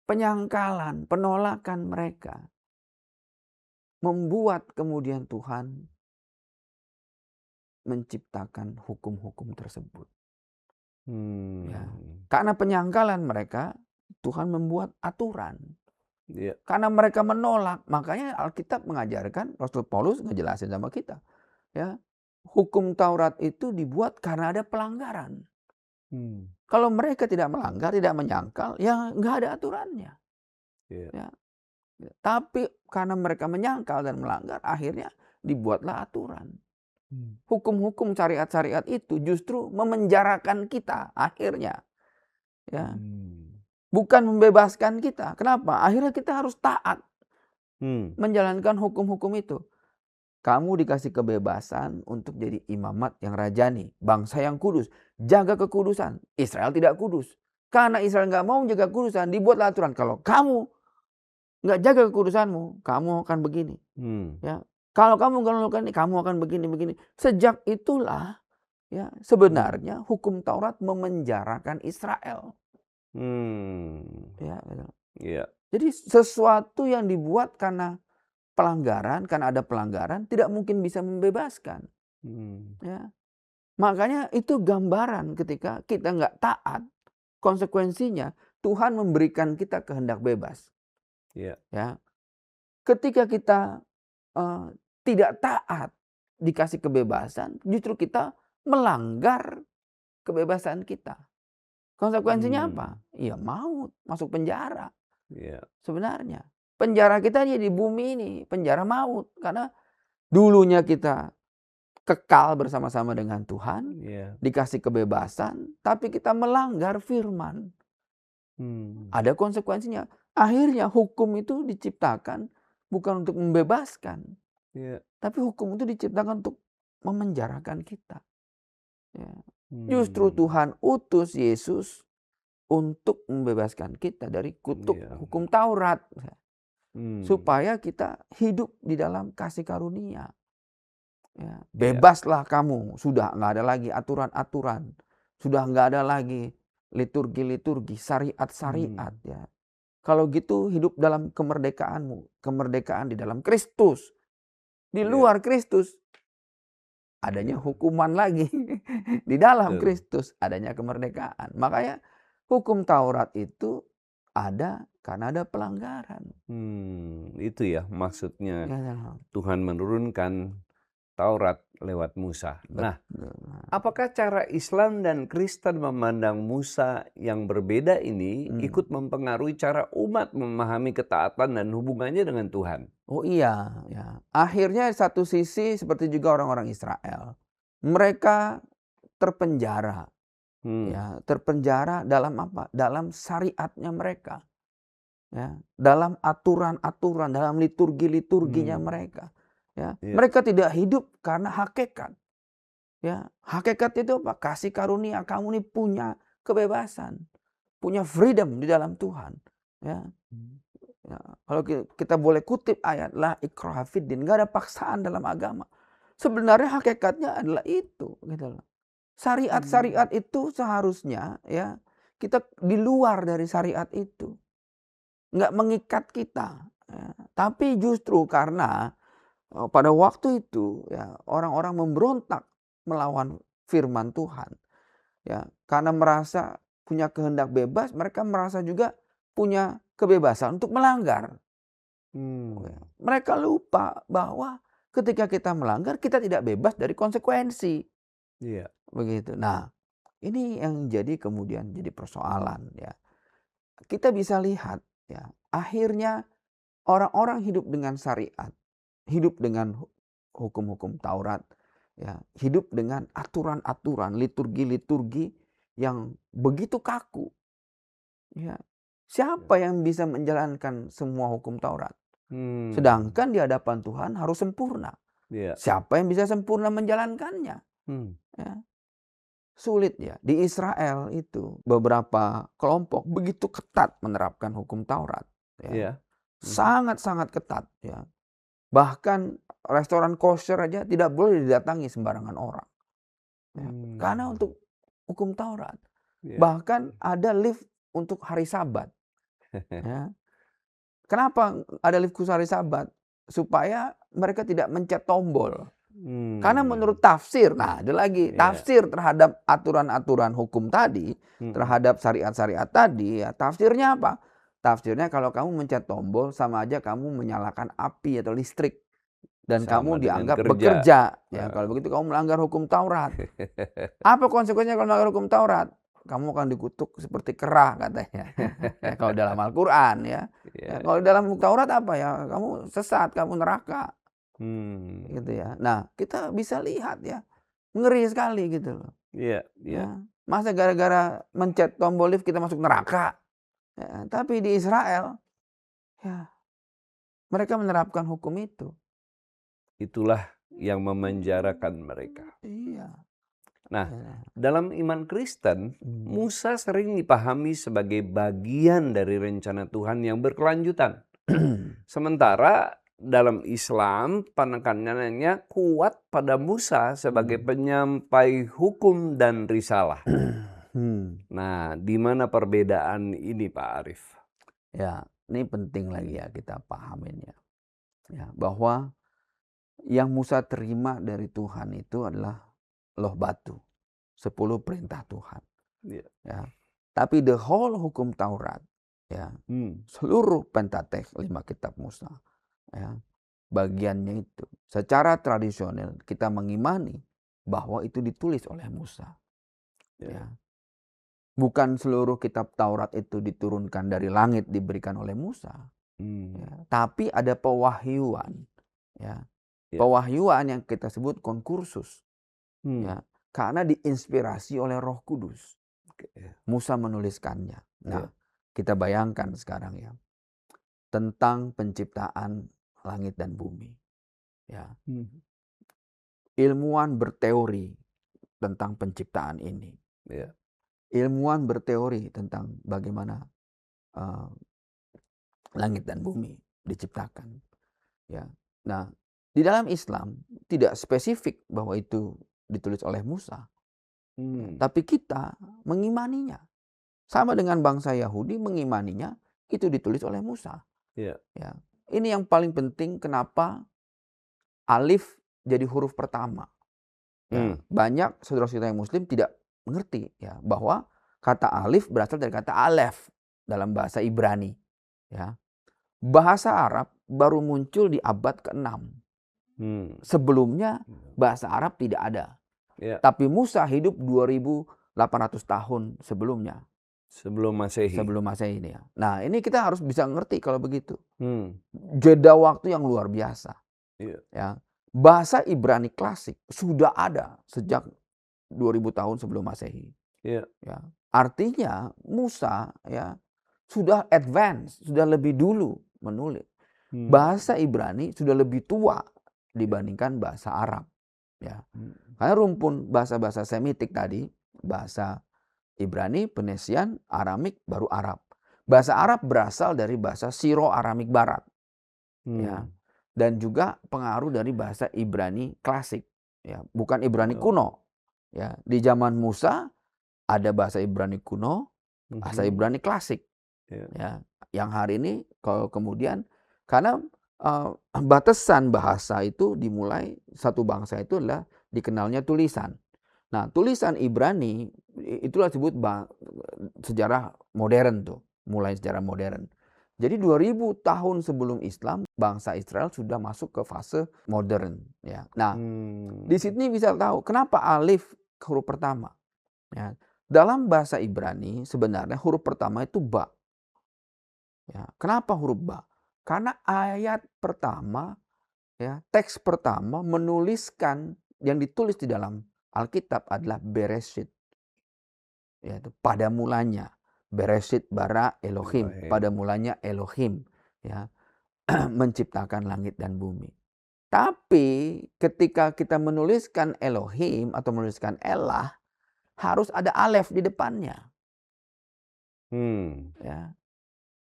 penyangkalan, penolakan mereka membuat kemudian Tuhan menciptakan hukum-hukum tersebut. Ya. Hmm. Karena penyangkalan mereka, Tuhan membuat aturan. Iya. Karena mereka menolak, makanya Alkitab mengajarkan, Rasul Paulus ngejelasin sama kita. Ya, hukum Taurat itu dibuat karena ada pelanggaran. Hmm. Kalau mereka tidak melanggar, tidak menyangkal, ya nggak ada aturannya. Iya. Ya. Tapi karena mereka menyangkal dan melanggar, akhirnya dibuatlah aturan. Hmm. Hukum-hukum syariat-syariat itu justru memenjarakan kita akhirnya. Ya. Hmm. Bukan membebaskan kita. Kenapa? Akhirnya kita harus taat Hmm. menjalankan hukum-hukum itu. Kamu dikasih kebebasan untuk jadi imamat yang rajani, bangsa yang kudus, jaga kekudusan. Israel tidak kudus. Karena Israel nggak mau jaga kekudusan, dibuatlah aturan. Kalau kamu nggak jaga kekudusanmu, kamu akan begini. Hmm. Ya, kalau kamu nggak melakukan ini, kamu akan begini-begini. Sejak itulah, ya sebenarnya hukum Taurat memenjarakan Israel. Ya, gitu. Iya. Jadi sesuatu yang dibuat karena pelanggaran, karena ada pelanggaran, tidak mungkin bisa membebaskan. Ya. Makanya itu gambaran ketika kita nggak taat, konsekuensinya Tuhan memberikan kita kehendak bebas. Iya. Ya. Ketika kita tidak taat, dikasih kebebasan, justru kita melanggar kebebasan kita. Konsekuensinya apa? Ya maut, masuk penjara. Iya. Sebenarnya penjara kita di bumi ini, penjara maut. Karena dulunya kita kekal bersama-sama dengan Tuhan, Iya. dikasih kebebasan, tapi kita melanggar firman. Ada konsekuensinya. Akhirnya hukum itu diciptakan bukan untuk membebaskan, Iya. tapi hukum itu diciptakan untuk memenjarakan kita. Ya. Justru Tuhan utus Yesus untuk membebaskan kita dari kutuk Iya. hukum Taurat. Supaya Supaya kita hidup di dalam kasih karunia. Ya, bebaslah kamu, sudah nggak ada lagi aturan-aturan, sudah nggak ada lagi liturgi-liturgi, syariat-syariat. Ya. Kalau gitu hidup dalam kemerdekaanmu, kemerdekaan di dalam Kristus. Di luar Kristus adanya hukuman lagi. Di dalam Kristus adanya kemerdekaan. Makanya hukum Taurat itu ada karena ada pelanggaran. Itu ya maksudnya Ya, Tuhan menurunkan Taurat lewat Musa. Nah, betul. apakah cara Islam dan Kristen memandang Musa yang berbeda ini ikut mempengaruhi cara umat memahami ketaatan dan hubungannya dengan Tuhan? Oh iya, ya. Akhirnya satu sisi seperti juga orang-orang Israel. Mereka terpenjara. Ya, terpenjara dalam apa? Dalam syariatnya mereka. Ya, dalam aturan-aturan, dalam liturgi-liturginya mereka. Ya, mereka tidak hidup karena hakikat. Ya, hakikat itu apa? Kasih karunia, kamu ini punya kebebasan, punya freedom di dalam Tuhan. Ya. Ya, kalau kita boleh kutip ayat la ikraha fiddin, nggak ada paksaan dalam agama. Sebenarnya hakikatnya adalah itu, gitu loh. Syariat-syariat itu seharusnya ya kita di luar dari syariat itu, nggak mengikat kita. Ya. Tapi justru karena pada waktu itu ya orang-orang memberontak melawan firman Tuhan. Ya, karena merasa punya kehendak bebas, mereka merasa juga punya kebebasan untuk melanggar. Mereka lupa bahwa ketika kita melanggar, kita tidak bebas dari konsekuensi. Iya. Begitu. Nah, ini yang kemudian jadi persoalan ya. Kita bisa lihat ya, akhirnya orang-orang hidup dengan syariat, hidup dengan hukum-hukum Taurat, ya, hidup dengan aturan-aturan, liturgi-liturgi yang begitu kaku. Ya. Siapa yang bisa menjalankan semua hukum Taurat? Sedangkan di hadapan Tuhan harus sempurna. Siapa yang bisa sempurna menjalankannya? Ya. Sulit ya. Di Israel itu beberapa kelompok begitu ketat menerapkan hukum Taurat. Ya. Sangat-sangat ketat. Ya. Bahkan restoran kosher aja tidak boleh didatangi sembarangan orang. Ya. Karena untuk hukum Taurat. Bahkan ada lift untuk hari Sabat. Ya. Kenapa ada lift khusus hari Sabat? Supaya mereka tidak mencet tombol. Karena menurut tafsir, nah ada lagi tafsir terhadap aturan-aturan hukum tadi, terhadap syariat-syariat tadi, ya tafsirnya apa? Tafsirnya kalau kamu mencet tombol sama aja kamu menyalakan api atau listrik dan Sama kamu dengan dianggap kerja. bekerja. Ya, kalau begitu kamu melanggar hukum Taurat. Apa konsekuensinya kalau melanggar hukum Taurat? Kamu akan dikutuk seperti kera katanya. Ya, kalau dalam Al-Quran ya. Ya, kalau dalam Taurat apa ya? Kamu sesat, kamu neraka. Gitu ya. Nah, kita bisa lihat ya. Ngeri sekali gitu loh. Iya. Ya. Masa gara-gara mencet tombol lift kita masuk neraka? Ya, tapi di Israel, ya mereka menerapkan hukum itu. Itulah yang memenjarakan mereka. Iya. Nah, Ya. dalam iman Kristen, Musa sering dipahami sebagai bagian dari rencana Tuhan yang berkelanjutan. Sementara dalam Islam, penekanannya kuat pada Musa sebagai penyampai hukum dan risalah. Nah, di mana perbedaan ini, Pak Arief? Ya, ini penting lagi ya kita pahamin ya. Ya, bahwa yang Musa terima dari Tuhan itu adalah loh batu, 10 perintah Tuhan. Ya. Tapi the whole hukum Taurat, ya, seluruh Pentateuch 5 kitab Musa, ya, bagiannya itu secara tradisional kita mengimani bahwa itu ditulis oleh Musa. Ya. Bukan seluruh kitab Taurat itu diturunkan dari langit diberikan oleh Musa. Ya, tapi ada pewahyuan, ya. Pewahyuan yang kita sebut konkursus, ya, karena diinspirasi oleh Roh Kudus. Musa menuliskannya. Nah, kita bayangkan sekarang ya tentang penciptaan langit dan bumi. Ya, ilmuwan berteori tentang penciptaan ini. Ilmuwan berteori tentang bagaimana langit dan bumi diciptakan. Ya. Nah, di dalam Islam tidak spesifik bahwa itu ditulis oleh Musa. Tapi kita mengimaninya. Sama dengan bangsa Yahudi mengimaninya itu ditulis oleh Musa. Ya. Ini yang paling penting kenapa alif jadi huruf pertama. Ya. Banyak saudara-saudara yang Muslim tidak mengerti ya bahwa kata alif berasal dari kata alef dalam bahasa Ibrani. Ya. Bahasa Arab baru muncul di abad ke-6. Sebelumnya bahasa Arab tidak ada. Tapi Musa hidup 2800 tahun sebelumnya. Sebelum Masehi ini ya. Nah, ini kita harus bisa ngerti kalau begitu. Jeda waktu yang luar biasa. Ya. Bahasa Ibrani klasik sudah ada sejak 2000 tahun sebelum Masehi. Ya. Artinya Musa ya sudah advance, sudah lebih dulu menulis. Bahasa Ibrani sudah lebih tua dibandingkan bahasa Arab. Ya. Karena rumpun bahasa-bahasa Semitik tadi, bahasa Ibrani, Penesian, Aramik, baru Arab. Bahasa Arab berasal dari bahasa Siro-Aramik Barat. Ya. Dan juga pengaruh dari bahasa Ibrani klasik. Ya. Bukan Ibrani kuno. Ya. Di zaman Musa ada bahasa Ibrani kuno, bahasa Ibrani klasik. Ya. Yang hari ini kalau kemudian karena batasan bahasa itu dimulai satu bangsa itu adalah dikenalnya tulisan. Nah, tulisan Ibrani itulah disebut sejarah modern tuh, mulai sejarah modern. Jadi 2000 tahun sebelum Islam, bangsa Israel sudah masuk ke fase modern. Ya. Nah, di sini bisa tahu kenapa alif huruf pertama. Ya. Dalam bahasa Ibrani sebenarnya huruf pertama itu ba. Ya. Kenapa huruf ba? Karena ayat pertama, ya, teks pertama menuliskan yang ditulis di dalam Alkitab adalah Bereshit. Yaitu pada mulanya. Bereshit bara Elohim. Pada mulanya Elohim. Ya, menciptakan langit dan bumi. Tapi ketika kita menuliskan Elohim atau menuliskan Elah, harus ada alef di depannya. Ya.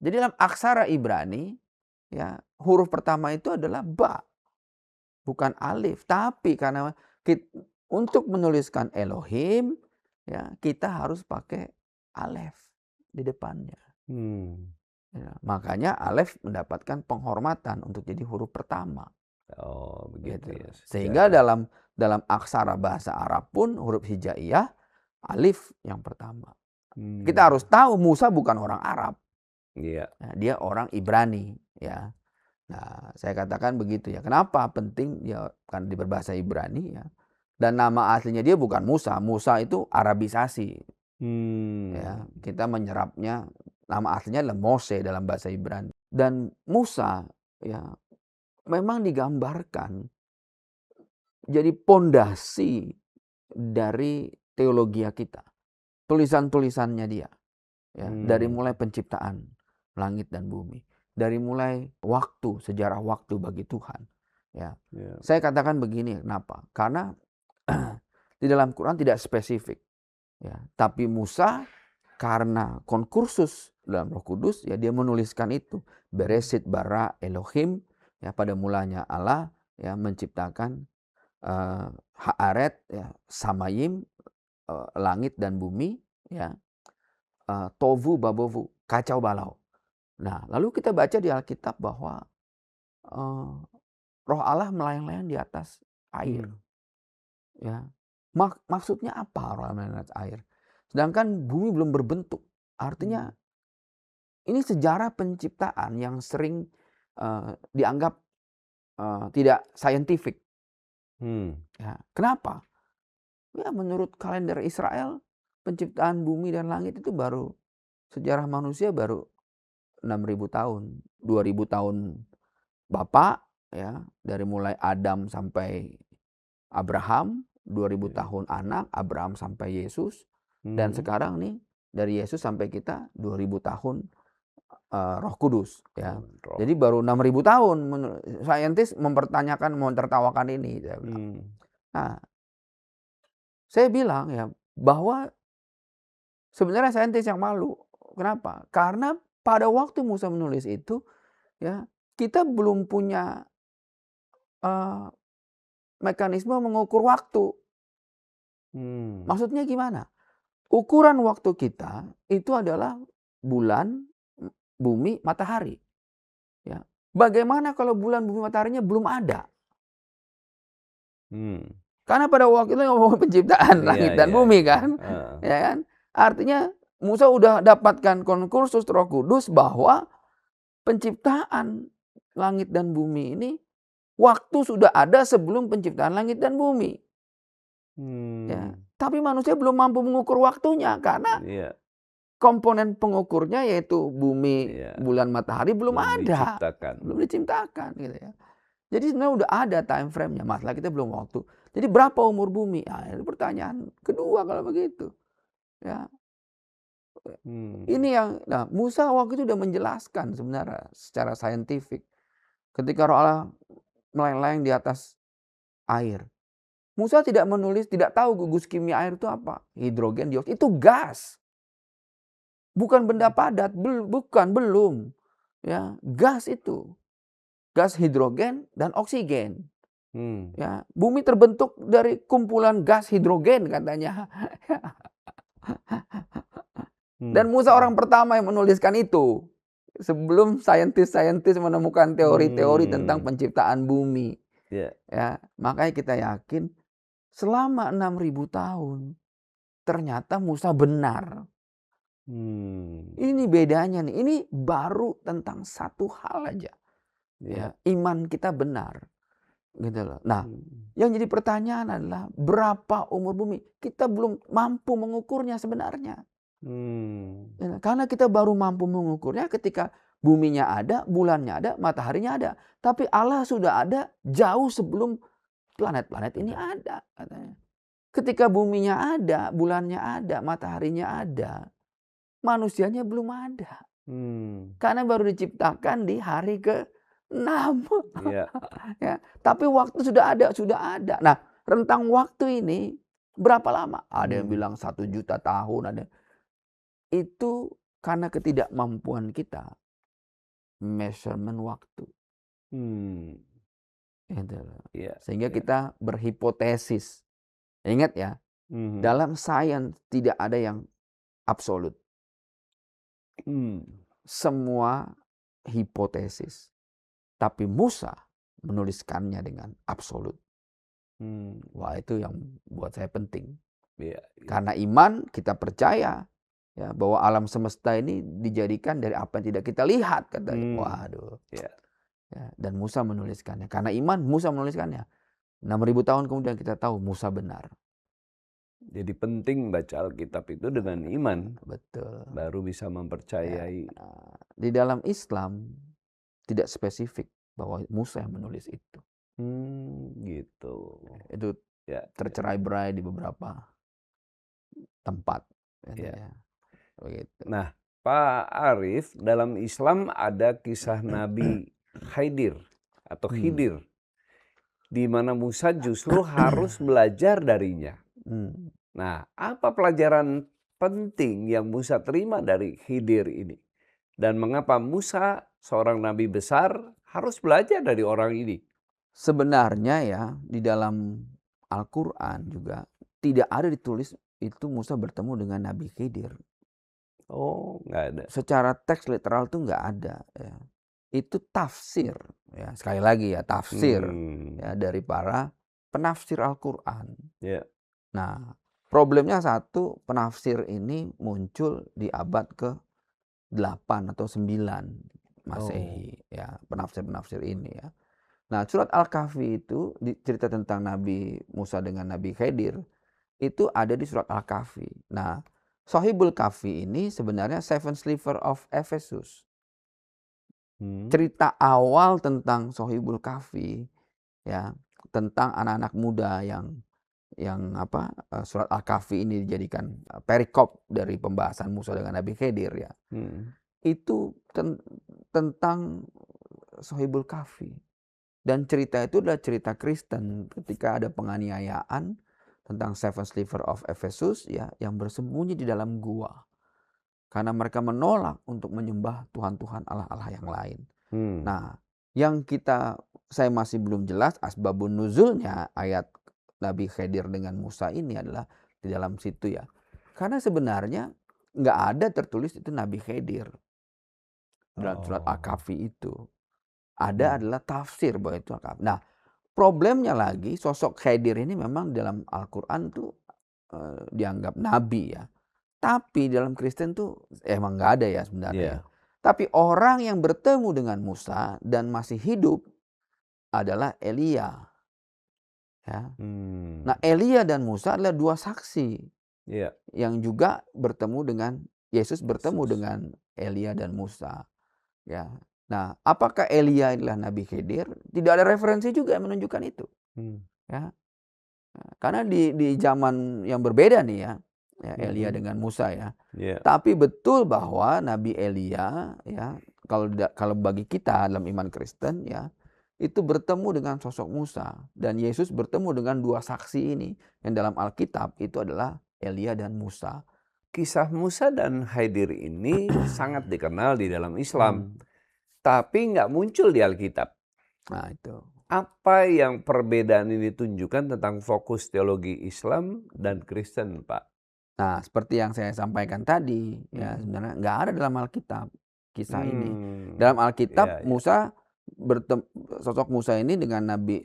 Jadi dalam aksara Ibrani, ya, huruf pertama itu adalah ba. Bukan alif. Tapi karena untuk menuliskan Elohim, ya, kita harus pakai alef di depannya. Ya, makanya alef mendapatkan penghormatan untuk jadi huruf pertama. Oh, begitu Gitu. ya Sehingga sejarah. dalam aksara bahasa Arab pun huruf hijaiyah alif yang pertama. Kita harus Hmm, tahu Musa bukan orang Arab, iya. ya, dia orang Ibrani, ya. Nah, saya katakan begitu ya. Kenapa penting? Ya kan di berbahasa Ibrani ya. Dan nama aslinya dia bukan Musa. Musa itu Arabisasi, ya. Hmm, Kita menyerapnya nama aslinya adalah Mose dalam bahasa Ibrani. Dan Musa ya memang digambarkan jadi pondasi dari teologi kita. Tulisan-tulisannya dia, ya, dari hmm, mulai penciptaan langit dan bumi, dari mulai waktu, sejarah waktu bagi Tuhan, ya. ya. Saya katakan begini, kenapa? Karena di dalam Quran tidak spesifik, ya. Tapi Musa karena konkursus dalam Roh Kudus, ya dia menuliskan itu. Beresit bara Elohim, ya pada mulanya Allah ya menciptakan Haaret, ya, Samayim, langit dan bumi, ya, tovu babovu, kacau balau. Nah, lalu kita baca di Alkitab bahwa eh, Roh Allah melayang-layang di atas air, Hmm, ya. Maksudnya apa Roh Allah melayang di atas air? Sedangkan bumi belum berbentuk. Artinya hmm, ini sejarah penciptaan yang sering dianggap tidak saintifik. hmm, Ya. Kenapa? Ya menurut kalender Israel, penciptaan bumi dan langit itu baru sejarah manusia baru 6.000 tahun, 2.000 tahun Bapak, ya, dari mulai Adam sampai Abraham, 2.000 iya. tahun anak, Abraham sampai Yesus, dan Hmm, sekarang nih dari Yesus sampai kita 2.000 tahun Roh Kudus, ya. tahun roh. Jadi baru 6.000 tahun saintis mempertanyakan, menertawakan ini, saya bilang. Hmm, Nah, saya bilang ya bahwa sebenarnya saintis yang malu. Kenapa? Karena pada waktu Musa menulis itu, ya, kita belum punya eee, mekanisme mengukur waktu. hmm, Maksudnya gimana? Ukuran waktu kita itu adalah bulan, bumi, matahari, ya. Bagaimana kalau bulan, bumi, mataharinya belum ada? hmm. Karena pada waktu itu ngomong penciptaan Iya, langit dan iya, bumi iya. kan, Heeh. ya kan? Artinya Musa udah dapatkan konkursus Roh Kudus bahwa penciptaan langit dan bumi ini, waktu sudah ada sebelum penciptaan langit dan bumi, ya. Hmm, Tapi manusia belum mampu mengukur waktunya karena iya, komponen pengukurnya yaitu bumi, iya. bulan, matahari belum Belum ada, diciptakan. belum diciptakan gitu ya. Jadi sebenarnya udah ada time frame-nya, masalah kita belum waktu. Jadi berapa umur bumi? Ah, itu pertanyaan kedua kalau begitu, ya. Ini Hmm, yang nah Musa waktu itu udah menjelaskan sebenarnya secara saintifik ketika Roh Allah melayang-layang di atas air. Musa tidak menulis, tidak tahu gugus kimia air itu apa, hidrogen, dioksida, itu gas. Bukan benda padat, bukan, belum. Ya, gas itu. Gas hidrogen dan oksigen. hmm, Ya, bumi terbentuk dari kumpulan gas hidrogen katanya. hmm, Dan Musa hmm, orang pertama yang menuliskan itu. Sebelum saintis-saintis menemukan teori-teori tentang hmm, penciptaan bumi. iya, Ya, makanya kita yakin selama 6.000 tahun ternyata Musa benar. hmm, Ini bedanya nih. Ini baru tentang satu hal aja. Ya, iya, iman kita benar. Gitu loh. Nah, hmm, yang jadi pertanyaan adalah berapa umur bumi? Kita belum mampu mengukurnya sebenarnya. hmm, Ya, karena kita baru mampu mengukurnya ketika buminya ada, bulannya ada, mataharinya ada. Tapi Allah sudah ada jauh sebelum planet-planet ini ada, ada katanya. Ketika buminya ada, bulannya ada, mataharinya ada, manusianya belum ada. hmm, Karena baru diciptakan di hari ke-6. iya, Ya, tapi waktu sudah ada, sudah ada. Nah, rentang waktu ini berapa lama? Ada yang hmm, bilang 1 juta tahun, ada. Itu karena ketidakmampuan kita measurement waktu, hmm, gitu loh. iya, Sehingga iya, kita berhipotesis. Ingat ya, mhm, dalam sains tidak ada yang absolut. hmm, Semua hipotesis. Tapi Musa menuliskannya dengan absolut. Wah, itu yang buat saya penting. Iya, iya. Karena iman kita percaya ya bahwa alam semesta ini dijadikan dari apa yang tidak kita lihat katanya. Waduh. Iya. Ya, dan Musa menuliskannya. Karena iman Musa menuliskannya. 6.000 tahun kemudian kita tahu Musa benar. Jadi penting baca Alkitab itu dengan iman, Betul. baru bisa Ya, mempercayai. di dalam Islam tidak spesifik bahwa Musa yang menulis itu. Gitu. Itu Ya, tercerai-berai di beberapa tempat. ya. Ya, begitu. Nah, Pak Arif, dalam Islam ada kisah Nabi Khidir atau Khidir, di mana Musa justru harus belajar darinya. Hmm. Nah, apa pelajaran penting yang Musa terima dari Khidir ini? Dan mengapa Musa, seorang nabi besar, harus belajar dari orang ini? Sebenarnya ya di dalam Al-Quran juga tidak ada ditulis itu Musa bertemu dengan Nabi Khidir. Oh, nggak ada. Secara teks literal tuh nggak ada. Ya. Itu tafsir, ya sekali lagi ya tafsir ya dari para penafsir Al-Quran. Ya. Nah, problemnya satu, penafsir ini muncul di abad ke-8 atau 9 Masehi, ya penafsir-penafsir ini ya. Nah, surat Al-Kahfi itu cerita tentang Nabi Musa dengan Nabi Khidir itu ada di surat Al-Kahfi. Nah, Sohibul Kahfi ini sebenarnya Seven Sliver of Ephesus. Cerita awal tentang Sohibul Kahfi ya, tentang anak-anak muda yang surat Al-Kahfi ini dijadikan perikop dari pembahasan Musa dengan Nabi Khidir ya. Itu tentang Sohibul Kahfi. Dan cerita itu adalah cerita Kristen ketika ada penganiayaan tentang Seven Sliver of Ephesus ya, yang bersembunyi di dalam gua. Karena mereka menolak untuk menyembah Tuhan-Tuhan Allah-Allah yang lain. Nah, yang saya masih belum jelas asbabun nuzulnya ayat Nabi Khidir dengan Musa ini adalah di dalam situ ya. Karena sebenarnya nggak ada tertulis itu Nabi Khidir dalam surat Al-Kahfi itu. Ada adalah tafsir bahwa itu Al-Kahfi. Nah, problemnya lagi sosok Khidir ini memang dalam Al-Quran tuh dianggap nabi ya. Tapi dalam Kristen tuh emang nggak ada ya sebenarnya. Tapi orang yang bertemu dengan Musa dan masih hidup adalah Elia. Ya. Nah, Elia dan Musa adalah dua saksi yang juga bertemu dengan Yesus bertemu dengan Elia dan Musa. Ya. Nah, apakah Elia adalah Nabi Khidir? Tidak ada referensi juga yang menunjukkan itu. Ya. Karena di zaman yang berbeda nih ya Elia dengan Musa ya. Tapi betul bahwa Nabi Elia ya kalau bagi kita dalam iman Kristen ya itu bertemu dengan sosok Musa dan Yesus bertemu dengan dua saksi ini yang dalam Alkitab itu adalah Elia dan Musa. Kisah Musa dan Khidir ini sangat dikenal di dalam Islam, tapi nggak muncul di Alkitab. Nah itu. Apa yang perbedaan ini tunjukkan tentang fokus teologi Islam dan Kristen, Pak? Nah, seperti yang saya sampaikan tadi, ya sebenarnya nggak ada dalam Alkitab kisah ini. Dalam Alkitab Musa sosok Musa ini dengan Nabi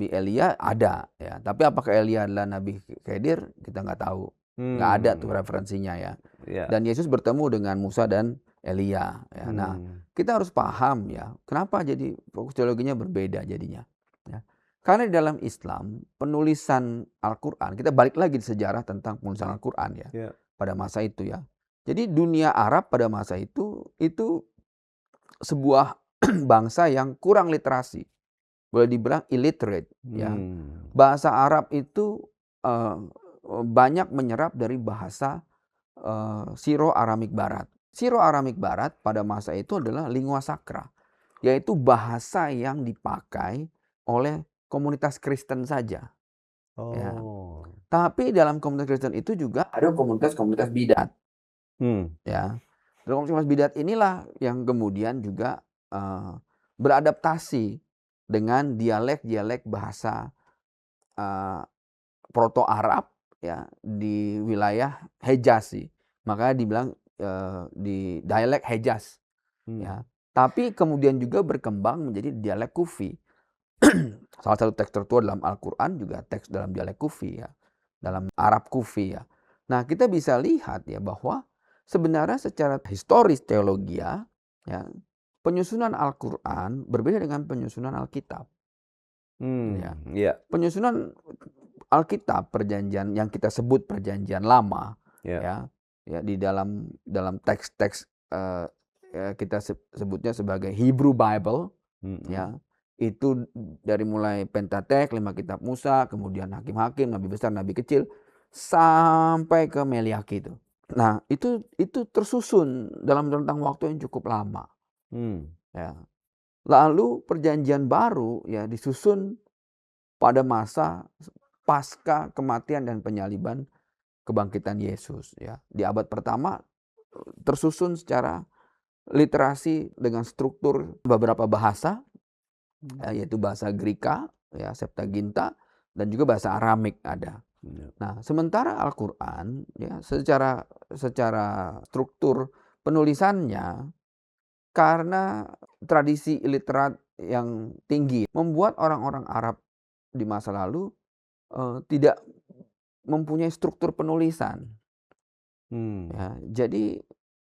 Elia ada, ya. Tapi apakah Elia adalah Nabi Khidir kita nggak tahu, nggak ada tuh referensinya ya. Dan Yesus bertemu dengan Musa dan Elia. Ya. Nah, kita harus paham ya, kenapa jadi fokus teologinya berbeda jadinya. Ya. Karena di dalam Islam, penulisan Al-Quran, kita balik lagi di sejarah tentang penulisan Al-Quran ya, pada masa itu ya. Jadi dunia Arab pada masa itu sebuah bangsa yang kurang literasi. Boleh dibilang illiterate. Ya. Bahasa Arab itu banyak menyerap dari bahasa Siro-Aramik Barat. Siro-Aramik Barat pada masa itu adalah lingua sacra, yaitu bahasa yang dipakai oleh komunitas Kristen saja. Ya. Tapi dalam komunitas Kristen itu juga ada komunitas-komunitas bidat. Ya. Dalam komunitas bidat inilah yang kemudian juga beradaptasi dengan dialek-dialek bahasa Proto-Arab ya di wilayah Hejaz sih. Makanya dibilang di dialek Hejaz. Ya. Tapi kemudian juga berkembang menjadi dialek Kufi. Salah satu teks tertua dalam Al-Quran juga teks dalam dialek Kufi ya, dalam Arab Kufi ya. Nah, kita bisa lihat ya bahwa sebenarnya secara historis teologia ya, penyusunan Al-Quran berbeda dengan penyusunan Alkitab. Ya. Ya, Penyusunan Alkitab perjanjian yang kita sebut perjanjian lama ya. ya di dalam teks-teks ya kita sebutnya sebagai Hebrew Bible ya. Itu dari mulai Pentatek, 5 kitab Musa, kemudian Hakim-hakim, Nabi besar, Nabi kecil, sampai ke Meliaki itu. Nah, itu tersusun dalam rentang waktu yang cukup lama. Ya. Lalu perjanjian baru ya disusun pada masa pasca kematian dan penyaliban kebangkitan Yesus ya. Di abad pertama tersusun secara literasi dengan struktur beberapa bahasa yaitu bahasa Greka ya, Septaginta, dan juga bahasa Aramik ada. Nah, sementara Al-Quran ya secara struktur penulisannya karena tradisi literat yang tinggi membuat orang-orang Arab di masa lalu tidak mempunyai struktur penulisan. Ya, jadi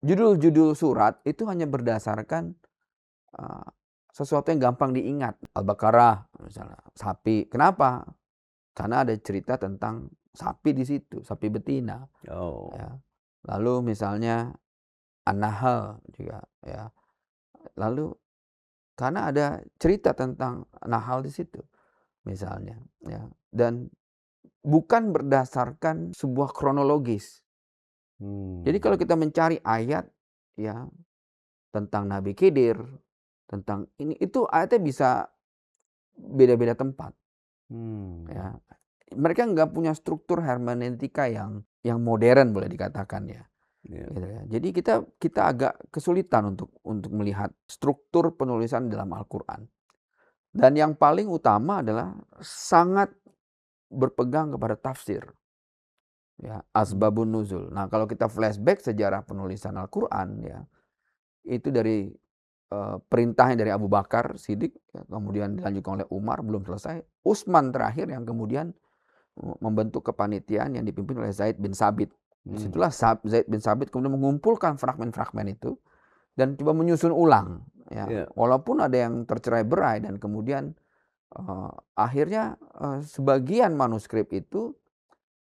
judul-judul surat itu hanya berdasarkan sesuatu yang gampang diingat. Al-Baqarah misalnya, sapi. Kenapa? Karena ada cerita tentang sapi di situ, sapi betina. Ya. Lalu misalnya An-Nahl juga ya. Lalu karena ada cerita tentang Nahl di situ misalnya ya. Dan bukan berdasarkan sebuah kronologis. Jadi kalau kita mencari ayat ya tentang Nabi Khidir, tentang ini itu ayatnya bisa beda-beda tempat. Ya. Mereka nggak punya struktur hermeneutika yang modern boleh dikatakan ya. Gitu ya. Jadi kita agak kesulitan untuk melihat struktur penulisan dalam Al-Quran. Dan yang paling utama adalah sangat berpegang kepada tafsir. Ya, asbabun nuzul. Nah, kalau kita flashback sejarah penulisan Al-Quran ya, itu dari perintahnya dari Abu Bakar Siddiq, ya, kemudian dilanjutkan oleh Umar, belum selesai. Utsman terakhir yang kemudian membentuk kepanitiaan yang dipimpin oleh Zaid bin Sabit. Disitulah Zaid bin Sabit kemudian mengumpulkan fragmen-fragmen itu dan coba menyusun ulang. Ya. Walaupun ada yang tercerai-berai dan kemudian akhirnya sebagian manuskrip itu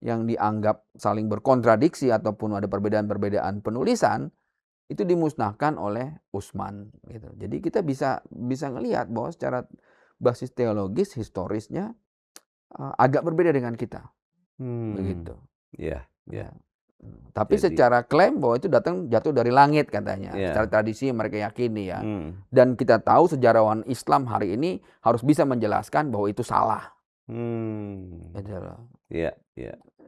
yang dianggap saling berkontradiksi ataupun ada perbedaan-perbedaan penulisan itu dimusnahkan oleh Utsman gitu. Jadi kita bisa ngelihat bahwa secara basis teologis historisnya agak berbeda dengan kita. Begitu. Ya. Tapi secara klaim bahwa itu jatuh dari langit katanya. Secara tradisi mereka yakini ya. Dan kita tahu sejarawan Islam hari ini harus bisa menjelaskan bahwa itu salah. Iya.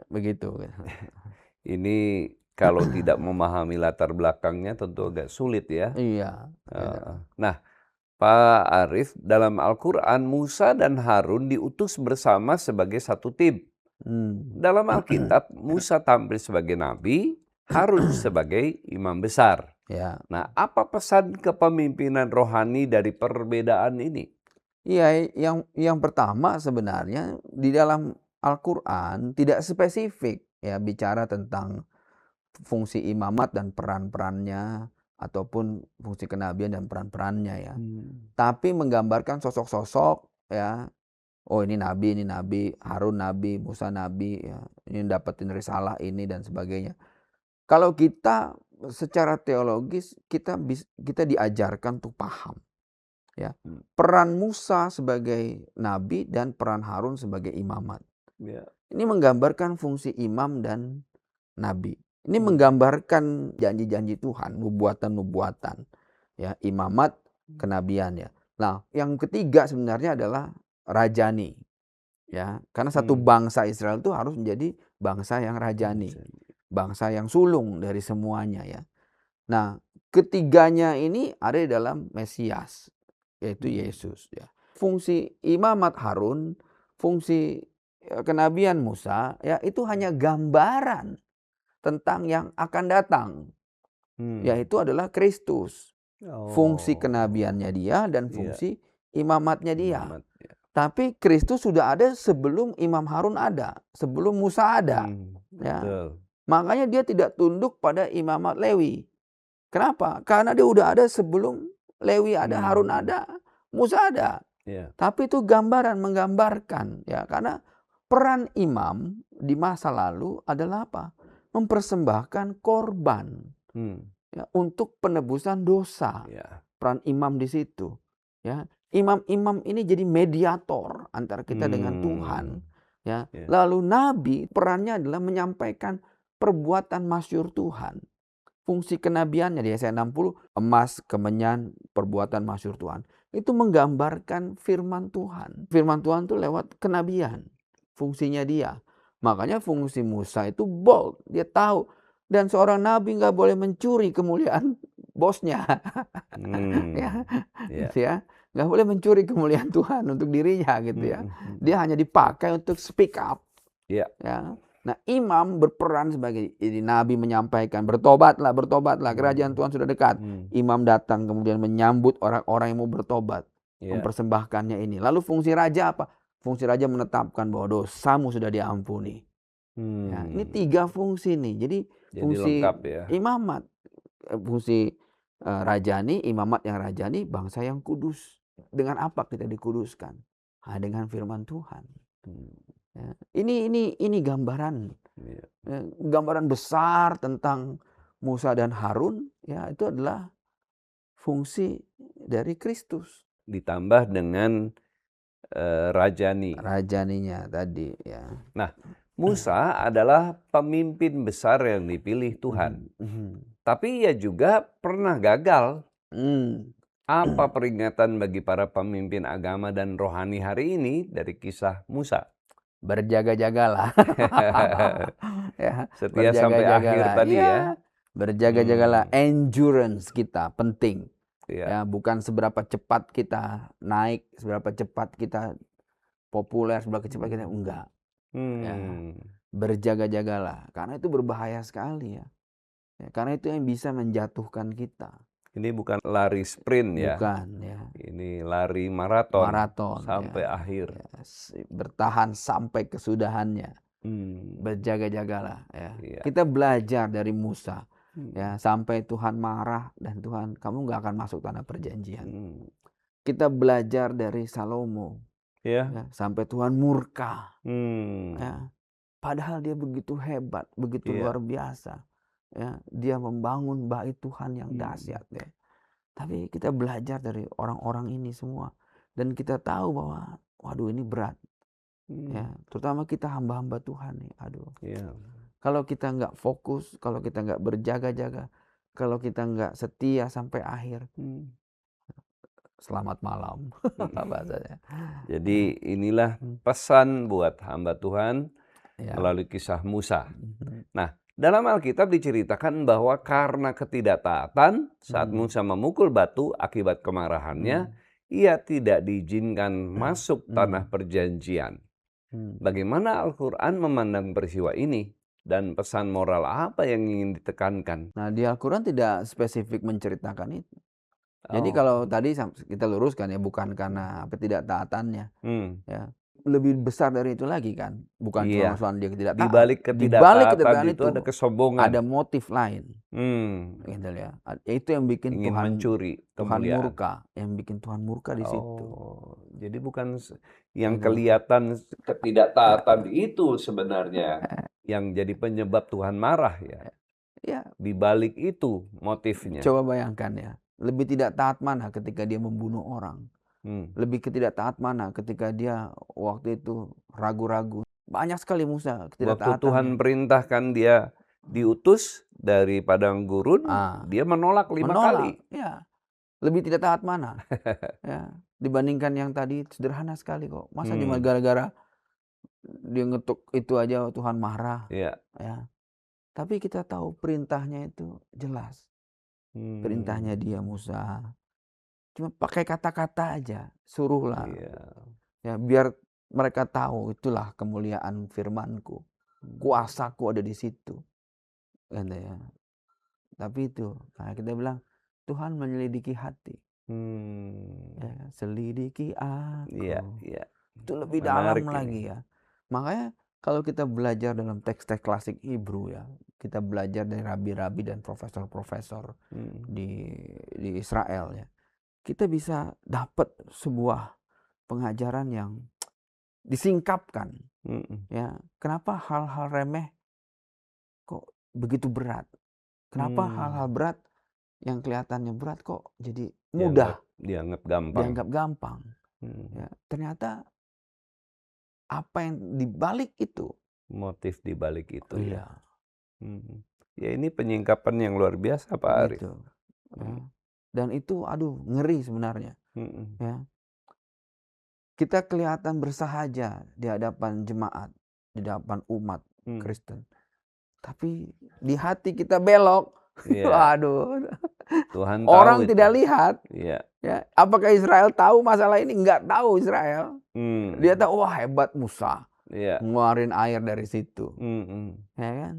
Begitu. Ini kalau tidak memahami latar belakangnya tentu agak sulit ya. Iya. Nah, Pak Arief, dalam Al-Quran Musa dan Harun diutus bersama sebagai satu tim. Dalam Alkitab Musa tampil sebagai nabi, Harun sebagai imam besar. Ya. Nah, apa pesan kepemimpinan rohani dari perbedaan ini? Iya, yang pertama sebenarnya di dalam Al-Quran tidak spesifik ya bicara tentang fungsi imamat dan peran-perannya ataupun fungsi kenabian dan peran-perannya ya. Tapi menggambarkan sosok-sosok ya. Oh ini nabi, Harun nabi, Musa nabi ya. Ini dapetin risalah ini dan sebagainya. Kalau kita secara teologis kita diajarkan untuk paham ya. Peran Musa sebagai nabi dan peran Harun sebagai imamat. Ini menggambarkan fungsi imam dan nabi. Ini menggambarkan janji-janji Tuhan, nubuatan-nubuatan, ya, imamat, kenabian ya. Nah, yang ketiga sebenarnya adalah rajani, ya, karena satu bangsa Israel itu harus menjadi bangsa yang rajani, bangsa yang sulung dari semuanya ya. Nah, ketiganya ini ada di dalam Mesias, yaitu Yesus ya. Fungsi imamat Harun, fungsi kenabian Musa, ya itu hanya gambaran tentang yang akan datang, yaitu adalah Kristus. Fungsi kenabiannya dia dan fungsi imamatnya dia. Tapi Kristus sudah ada sebelum Imam Harun ada, sebelum Musa ada. Ya. Betul. Makanya dia tidak tunduk pada imamat Lewi. Kenapa? Karena dia udah ada sebelum Lewi ada, Harun ada, Musa ada. Ya. Tapi itu menggambarkan ya, karena peran imam di masa lalu adalah apa? Mempersembahkan korban ya, untuk penebusan dosa. Ya. Peran imam di situ. Ya, imam-imam ini jadi mediator antara kita dengan Tuhan. Ya. Ya. Lalu nabi perannya adalah menyampaikan perbuatan masyhur Tuhan. Fungsi kenabiannya di Yesaya 60, emas, kemenyan, perbuatan masyhur Tuhan. Itu menggambarkan firman Tuhan. Firman Tuhan itu lewat kenabian. Fungsinya dia. Makanya fungsi Musa itu bold. Dia tahu. Dan seorang nabi nggak boleh mencuri kemuliaan bosnya. Ya. Nggak boleh mencuri kemuliaan Tuhan untuk dirinya gitu ya. Dia hanya dipakai untuk speak up. Ya. Nah, imam berperan sebagai ini, nabi menyampaikan bertobatlah, kerajaan Tuhan sudah dekat. Imam datang kemudian menyambut orang-orang yang mau bertobat, mempersembahkannya ini. Lalu fungsi raja apa? Fungsi raja menetapkan bahwa dosamu sudah diampuni. Ya, ini 3 fungsi nih. Jadi fungsi lengkap ya. imamat, fungsi rajani, imamat yang rajani, bangsa yang kudus. Dengan apa kita dikuduskan? Dengan firman Tuhan. Ya, ini gambaran, gambaran besar tentang Musa dan Harun. Ya, itu adalah fungsi dari Kristus. Ditambah dengan Rajaninya tadi. Ya. Nah, Musa adalah pemimpin besar yang dipilih Tuhan. Tapi ia juga pernah gagal. Apa peringatan bagi para pemimpin agama dan rohani hari ini dari kisah Musa? Berjaga-jagalah. Ya, setia sampai akhir tadi ya. Berjaga-jagalah. Endurance kita penting. Ya, bukan seberapa cepat kita naik, seberapa cepat kita populer, seberapa cepat kita enggak. Ya, berjaga-jagalah, karena itu berbahaya sekali ya. Karena itu yang bisa menjatuhkan kita. Ini bukan lari sprint ya. Bukan ya. Ini lari maraton sampai ya, akhir. Ya, bertahan sampai kesudahannya. Berjaga-jagalah ya. Kita belajar dari Musa. Ya, sampai Tuhan marah dan Tuhan, kamu nggak akan masuk tanah perjanjian. Kita belajar dari Salomo. Ya, sampai Tuhan murka. Ya, padahal dia begitu hebat, begitu luar biasa. Ya, dia membangun bait Tuhan yang dahsyat ya. Tapi kita belajar dari orang-orang ini semua dan kita tahu bahwa waduh ini berat. Ya, terutama kita hamba-hamba Tuhan nih. Aduh. Kalau kita nggak fokus, kalau kita nggak berjaga-jaga, kalau kita nggak setia sampai akhir, selamat malam bahasanya. Jadi inilah pesan buat hamba Tuhan melalui kisah Musa. Nah, dalam Alkitab diceritakan bahwa karena ketidaktaatan saat Musa memukul batu akibat kemarahannya, ia tidak diizinkan masuk tanah perjanjian. Bagaimana Al-Quran memandang peristiwa ini? Dan pesan moral apa yang ingin ditekankan? Nah, di Al-Quran tidak spesifik menceritakan itu. Jadi kalau tadi kita luruskan ya, bukan karena ketidaktaatannya. Ya. Lebih besar dari itu lagi kan. Bukan cuma soal dia ketidaktaatan. Di balik ketidaktaatan itu ada kesombongan. Ada motif lain. Gitu ya. Itu yang bikin ingin Tuhan mencuri Tuhan murka. Yang bikin Tuhan murka di situ. Jadi bukan yang kelihatan ketidaktaatan itu sebenarnya yang jadi penyebab Tuhan marah ya. Ya. Di balik itu motifnya. Coba bayangkan ya. Lebih tidak taat mana ketika dia membunuh orang. Lebih ketidak taat mana ketika dia waktu itu ragu-ragu. Banyak sekali Musa ketidaktaatan. Waktu Tuhan perintahkan dia diutus dari padang gurun, dia menolak 5 kali. Ya. Lebih tidak taat mana? Ya. Dibandingkan yang tadi sederhana sekali kok. Masa cuma gara-gara dia ngetuk itu aja Tuhan marah. Ya. Tapi kita tahu perintahnya itu jelas. Perintahnya dia Musa. Cuma pakai kata-kata aja, suruhlah. Ya, biar mereka tahu itulah kemuliaan firman-Ku. Kuasaku ada di situ. Ya. Tapi itu, nah kita bilang Tuhan menyelidiki hati. Ya, selidiki aku. itu lebih menarik dalam ini. lagi ya. Makanya kalau kita belajar dalam teks-teks klasik Hebrew ya, kita belajar dari rabi-rabi dan profesor-profesor Hmm. di Israel ya, kita bisa dapat sebuah pengajaran yang disingkapkan Mm-mm. ya. Kenapa hal-hal remeh kok begitu berat? Kenapa hal-hal Hmm. berat yang kelihatannya berat kok jadi Dianggap mudah, dianggap gampang. dianggap gampang? Hmm. Ya, ternyata apa yang dibalik itu? Motif di balik itu ya. Iya, Hmm. Ya ini penyingkapan yang luar biasa Pak Arif. gitu. Ya. Dan itu aduh ngeri sebenarnya. Mm-mm. Ya. Kita kelihatan bersahaja di hadapan jemaat, di hadapan umat Hmm. Kristen. Tapi di hati kita belok. Iya, Waduh. Tuhan tahu Orang itu. tidak lihat. Iya. Ya. Apakah Israel tahu masalah ini? Enggak tahu Israel. Hmm. Dia tahu, wah hebat Musa. Iya. Ngeluarin air dari situ. Mm-mm. Ya kan?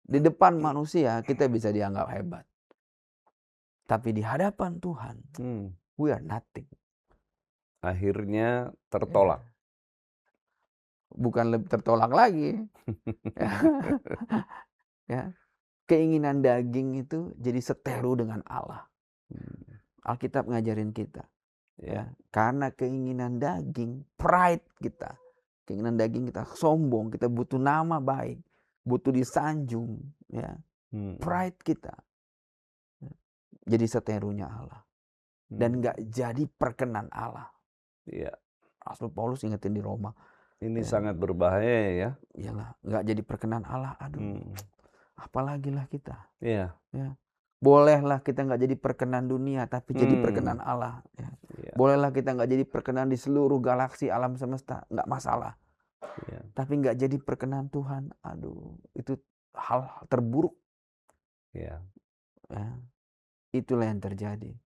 Di depan manusia kita bisa dianggap hebat. Tapi di hadapan Tuhan, Hmm. we are nothing. Akhirnya tertolak. Bukan lebih tertolak lagi. Ya. Keinginan daging itu jadi seteru dengan Allah. Alkitab ngajarin kita. Ya. Karena keinginan daging, pride kita. Keinginan daging kita sombong, kita butuh nama baik, butuh disanjung, ya. Pride kita jadi seterunya Allah. Dan nggak jadi perkenan Allah. Iya. Rasul Paulus ingetin di Roma. Ini Ya. sangat berbahaya ya. Iyalah, nggak jadi perkenan Allah. Aduh, apalagi lah kita. Iya. Ya. Bolehlah kita nggak jadi perkenan dunia, tapi jadi perkenan Allah. Ya. Iya. Bolehlah kita nggak jadi perkenan di seluruh galaksi alam semesta, nggak masalah. Iya. Tapi nggak jadi perkenan Tuhan, aduh, itu hal terburuk. Iya. Ya. Itulah yang terjadi.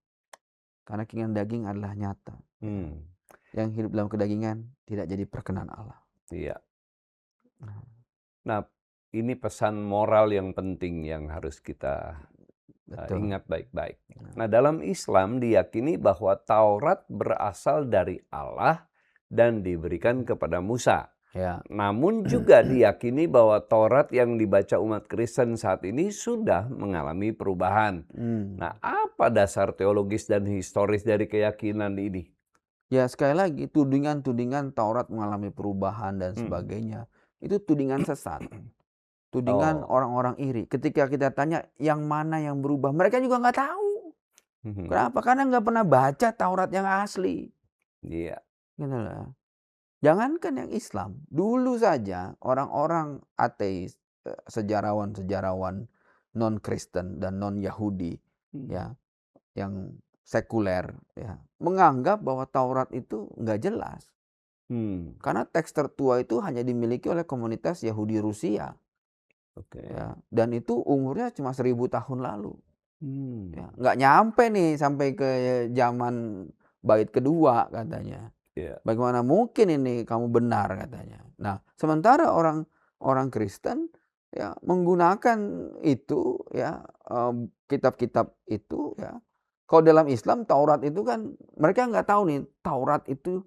Karena keinginan daging adalah nyata. Yang hidup dalam kedagingan tidak jadi perkenan Allah. Iya. Nah, ini pesan moral yang penting yang harus kita ingat baik-baik. Nah, dalam Islam diyakini bahwa Taurat berasal dari Allah dan diberikan kepada Musa. Ya. Namun juga diyakini bahwa Taurat yang dibaca umat Kristen saat ini sudah mengalami perubahan. Nah, apa dasar teologis dan historis dari keyakinan ini? Ya, sekali lagi, tudingan-tudingan Taurat mengalami perubahan dan sebagainya, itu tudingan sesat. Tudingan orang-orang iri. Ketika kita tanya yang mana yang berubah, mereka juga nggak tahu. Kenapa? Karena nggak pernah baca Taurat yang asli. Iya. Gitu lah. Jangankan yang Islam, dulu saja orang-orang ateis, sejarawan-sejarawan non-Kristen dan non-Yahudi, ya, yang sekuler, ya, menganggap bahwa Taurat itu nggak jelas. Karena teks tertua itu hanya dimiliki oleh komunitas Yahudi Rusia. Ya, dan itu umurnya cuma 1000 tahun lalu. Ya, nggak nyampe nih sampai ke zaman Bait kedua katanya. Bagaimana mungkin ini kamu benar katanya. Nah, sementara orang Kristen ya menggunakan itu ya, kitab-kitab itu ya. Kalau dalam Islam Taurat itu kan mereka nggak tahu nih Taurat itu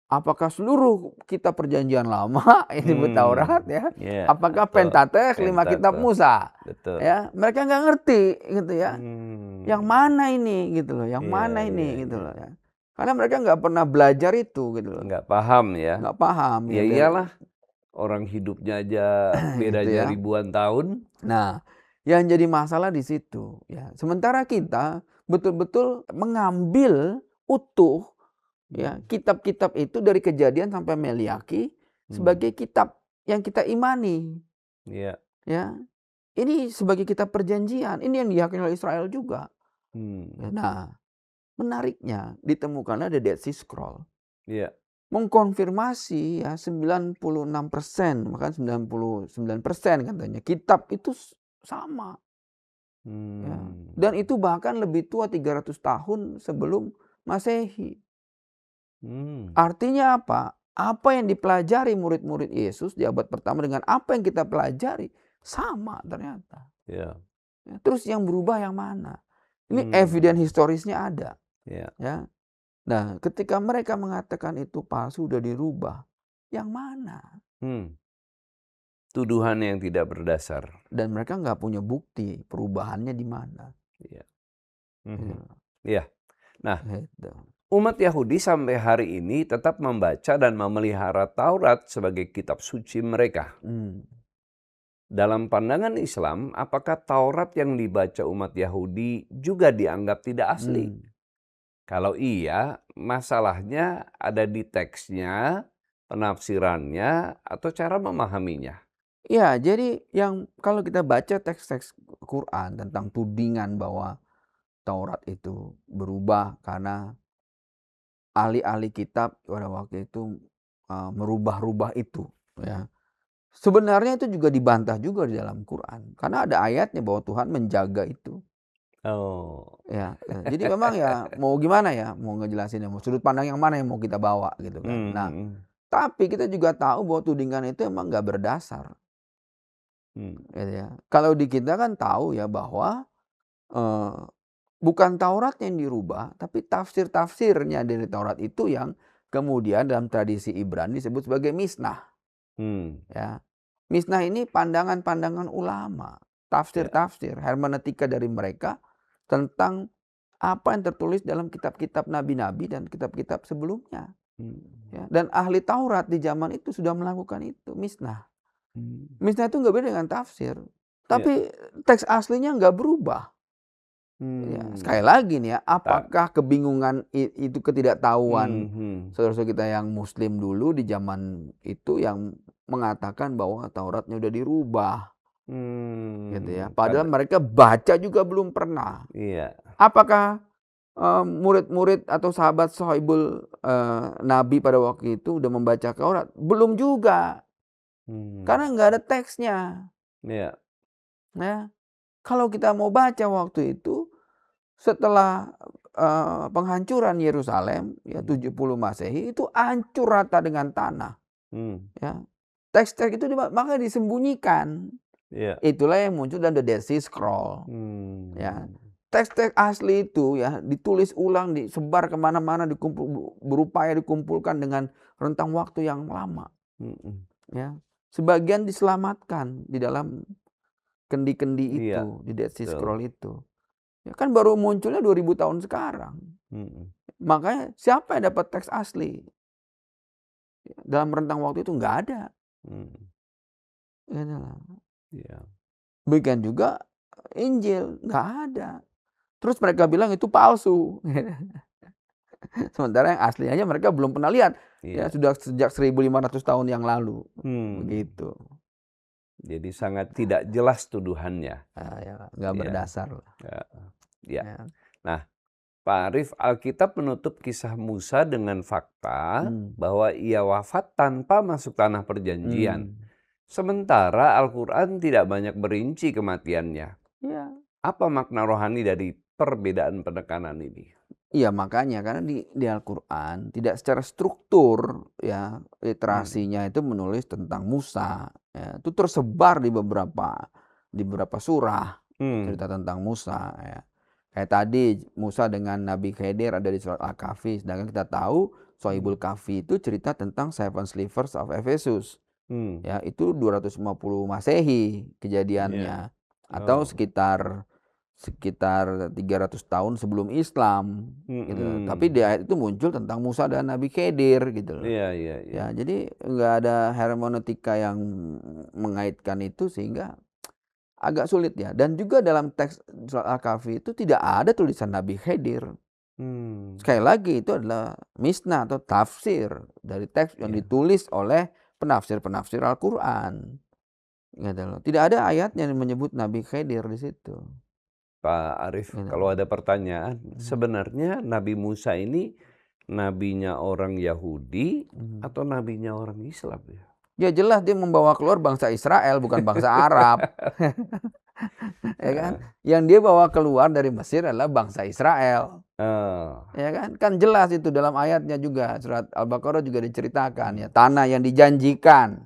apakah seluruh kitab perjanjian lama ini Taurat ya. Apakah Pentateuch 5 kitab Musa. Betul. Ya, mereka nggak ngerti gitu ya. Yang mana ini gitu loh, yang mana ini gitu loh ya. Karena mereka nggak pernah belajar itu gitu loh. Nggak paham ya. Nggak paham. Ya iyalah, orang hidupnya aja bedanya gitu ya. ribuan tahun. Nah, yang jadi masalah di situ ya. Sementara kita betul-betul mengambil utuh ya kitab-kitab itu dari Kejadian sampai Meliaki sebagai kitab yang kita imani. Iya. Ya. Ini sebagai kitab perjanjian. Ini yang diyakini oleh Israel juga. Nah, menariknya ditemukan ada Dead Sea Scroll. Iya. Mengkonfirmasi ya 96%, bahkan 99% katanya. Kitab itu sama. Ya. Dan itu bahkan lebih tua 300 tahun sebelum Masehi. Artinya apa? Apa yang dipelajari murid-murid Yesus di abad pertama dengan apa yang kita pelajari sama ternyata. Ya. Terus yang berubah yang mana? Ini evidence historisnya ada. Ya. Ya. Nah, ketika mereka mengatakan itu palsu, udah dirubah, yang mana? Tuduhan yang tidak berdasar. Dan mereka nggak punya bukti perubahannya di mana. Iya. Gitu. Iya. Nah, Gitu. umat Yahudi sampai hari ini tetap membaca dan memelihara Taurat sebagai kitab suci mereka. Dalam pandangan Islam, apakah Taurat yang dibaca umat Yahudi juga dianggap tidak asli? Kalau iya, masalahnya ada di teksnya, penafsirannya, atau cara memahaminya. Ya, jadi kalau kita baca teks-teks Quran tentang tudingan bahwa Taurat itu berubah karena ahli-ahli kitab pada waktu itu merubah-rubah itu, ya. Sebenarnya itu juga dibantah juga di dalam Quran, karena ada ayatnya bahwa Tuhan menjaga itu. Oh. Ya, jadi memang ya mau gimana ya, mau ngejelasinnya, mau sudut pandang yang mana yang mau kita bawa gitu kan. Nah, tapi kita juga tahu bahwa tudingan itu emang nggak berdasar. Gitu ya. Kalau di kita kan tahu ya bahwa bukan Taurat yang dirubah, tapi tafsir-tafsirnya dari Taurat itu yang kemudian dalam tradisi Ibrani disebut sebagai Misnah. Ya. Misnah ini pandangan-pandangan ulama, tafsir-tafsir, hermeneutika dari mereka tentang apa yang tertulis dalam kitab-kitab nabi-nabi dan kitab-kitab sebelumnya. Ya. Dan ahli Taurat di zaman itu sudah melakukan itu, Misnah. Misnah itu nggak beda dengan tafsir, tapi teks aslinya nggak berubah. Ya, sekali lagi nih ya, apakah kebingungan itu ketidaktahuan saudara-saudara kita yang Muslim dulu di zaman itu yang mengatakan bahwa Tauratnya udah dirubah, gitu ya. Padahal mereka baca juga belum pernah. Iya. Apakah murid-murid atau sahabat Sohaibul Nabi pada waktu itu udah membaca Taurat? Belum juga, karena nggak ada teksnya. Iya. Nah, kalau kita mau baca waktu itu, setelah penghancuran Yerusalem ya 70 Masehi itu hancur rata dengan tanah. Ya. Teks-teks itu makanya disembunyikan. Itulah yang muncul dalam The Dead Sea Scroll. Ya. Teks-teks asli itu ya ditulis ulang, disebar kemana-mana, berupaya dikumpulkan dengan rentang waktu yang lama. Ya. Sebagian diselamatkan di dalam kendi-kendi itu, di Dead Sea Scroll itu. Ya kan baru munculnya 2000 tahun sekarang. Makanya siapa yang dapat teks asli? Dalam rentang waktu itu nggak ada. Begitu juga Injil, nggak ada. Terus mereka bilang itu palsu. Sementara yang asli aja mereka belum pernah lihat. Ya sudah sejak 1500 tahun yang lalu. Begitu. Jadi sangat tidak jelas tuduhannya. Ya, nggak berdasar. Ya. Nah, Pak Arief, Alkitab menutup kisah Musa dengan fakta bahwa ia wafat tanpa masuk tanah perjanjian. Sementara Al-Quran tidak banyak berinci kematiannya. Ya. Apa makna rohani dari perbedaan penekanan ini? Iya, makanya karena di Al-Quran tidak secara struktur ya literasinya itu menulis tentang Musa. Ya, itu tersebar di beberapa surah cerita tentang Musa. Ya. Kayak tadi Musa dengan Nabi Khidir ada di surat Al-Kahfi. Sedangkan kita tahu Sohibul Kahfi itu cerita tentang Seven Slivers of Ephesus. Ya, itu 250 Masehi kejadiannya. Atau sekitar 300 tahun sebelum Islam gitu. Tapi di ayat itu muncul tentang Musa dan Nabi Khidir gitu loh. Ya, jadi nggak ada hermeneutika yang mengaitkan itu sehingga agak sulit ya. Dan juga dalam teks surat Al-Kahfi itu tidak ada tulisan Nabi Khidir. Sekali lagi itu adalah misnah atau tafsir dari teks yang ditulis oleh penafsir-penafsir Al-Quran. Gitu loh. Tidak ada ayatnya yang menyebut Nabi Khidir di situ. Pak Arief, kalau ada pertanyaan, sebenarnya Nabi Musa ini nabinya orang Yahudi atau nabinya orang Islam ya? Ya jelas dia membawa keluar bangsa Israel, bukan bangsa Arab. Ya kan? Yang dia bawa keluar dari Mesir adalah bangsa Israel. Ya kan? Kan jelas itu dalam ayatnya juga, surat Al-Baqarah juga diceritakan ya, tanah yang dijanjikan.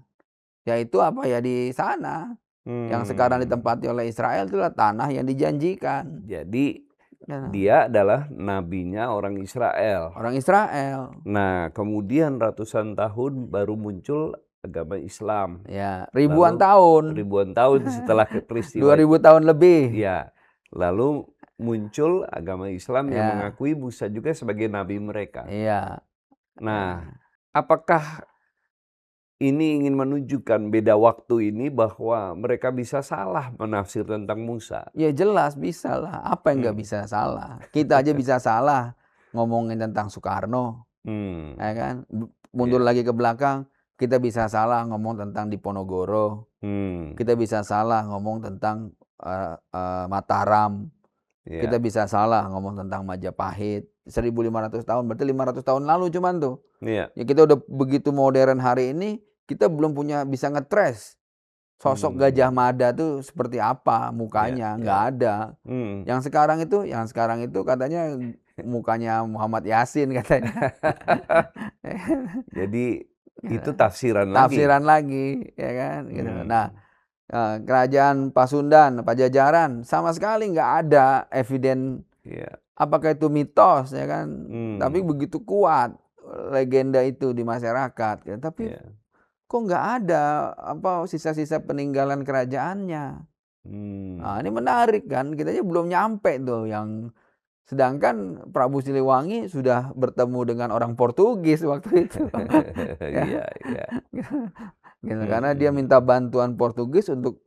Yaitu apa ya di sana. Yang sekarang ditempati oleh Israel itulah tanah yang dijanjikan. Jadi Ya, Dia adalah nabinya orang Israel. orang Israel. Nah, kemudian ratusan tahun baru muncul agama Islam. Ya, ribuan Lalu tahun. ribuan tahun setelah peristiwa 2000 itu. tahun lebih. Ya, lalu muncul agama Islam yang Ya, mengakui Musa juga sebagai nabi mereka. iya. Nah, apakah ini ingin menunjukkan beda waktu ini bahwa mereka bisa salah menafsir tentang Musa? Ya jelas bisa lah. Apa yang nggak Hmm. bisa salah? Kita aja bisa salah ngomongin tentang Soekarno, Hmm. ya kan? Mundur Ya. lagi ke belakang, kita bisa salah ngomong tentang Diponegoro. Hmm. Kita bisa salah ngomong tentang Mataram. Kita Ya. bisa salah ngomong tentang Majapahit. 1500 tahun, berarti 500 tahun lalu cuman tuh. Ya. Ya kita udah begitu modern hari ini, kita belum bisa nge-trace sosok Gajah Mada tuh seperti apa mukanya, nggak Ya. ada. Hmm. Yang sekarang itu katanya mukanya Muhammad Yasin katanya. Jadi itu tafsiran lagi. Tafsiran lagi, ya kan? Gitu. Nah, Hmm. kerajaan Pasundan, Pajajaran sama sekali nggak ada eviden. Ya. Apakah itu mitos, ya kan? Tapi Hmm. begitu kuat legenda itu di masyarakat. Ya. Tapi Ya. kok nggak ada sisa-sisa peninggalan kerajaannya? Nah, ini Hmm. menarik kan? Kita aja belum nyampe tuh yang sedangkan Prabu Siliwangi sudah bertemu dengan orang Portugis waktu itu. Ya. Iya, iya. Gitu. Karena dia minta Hmm. bantuan Portugis untuk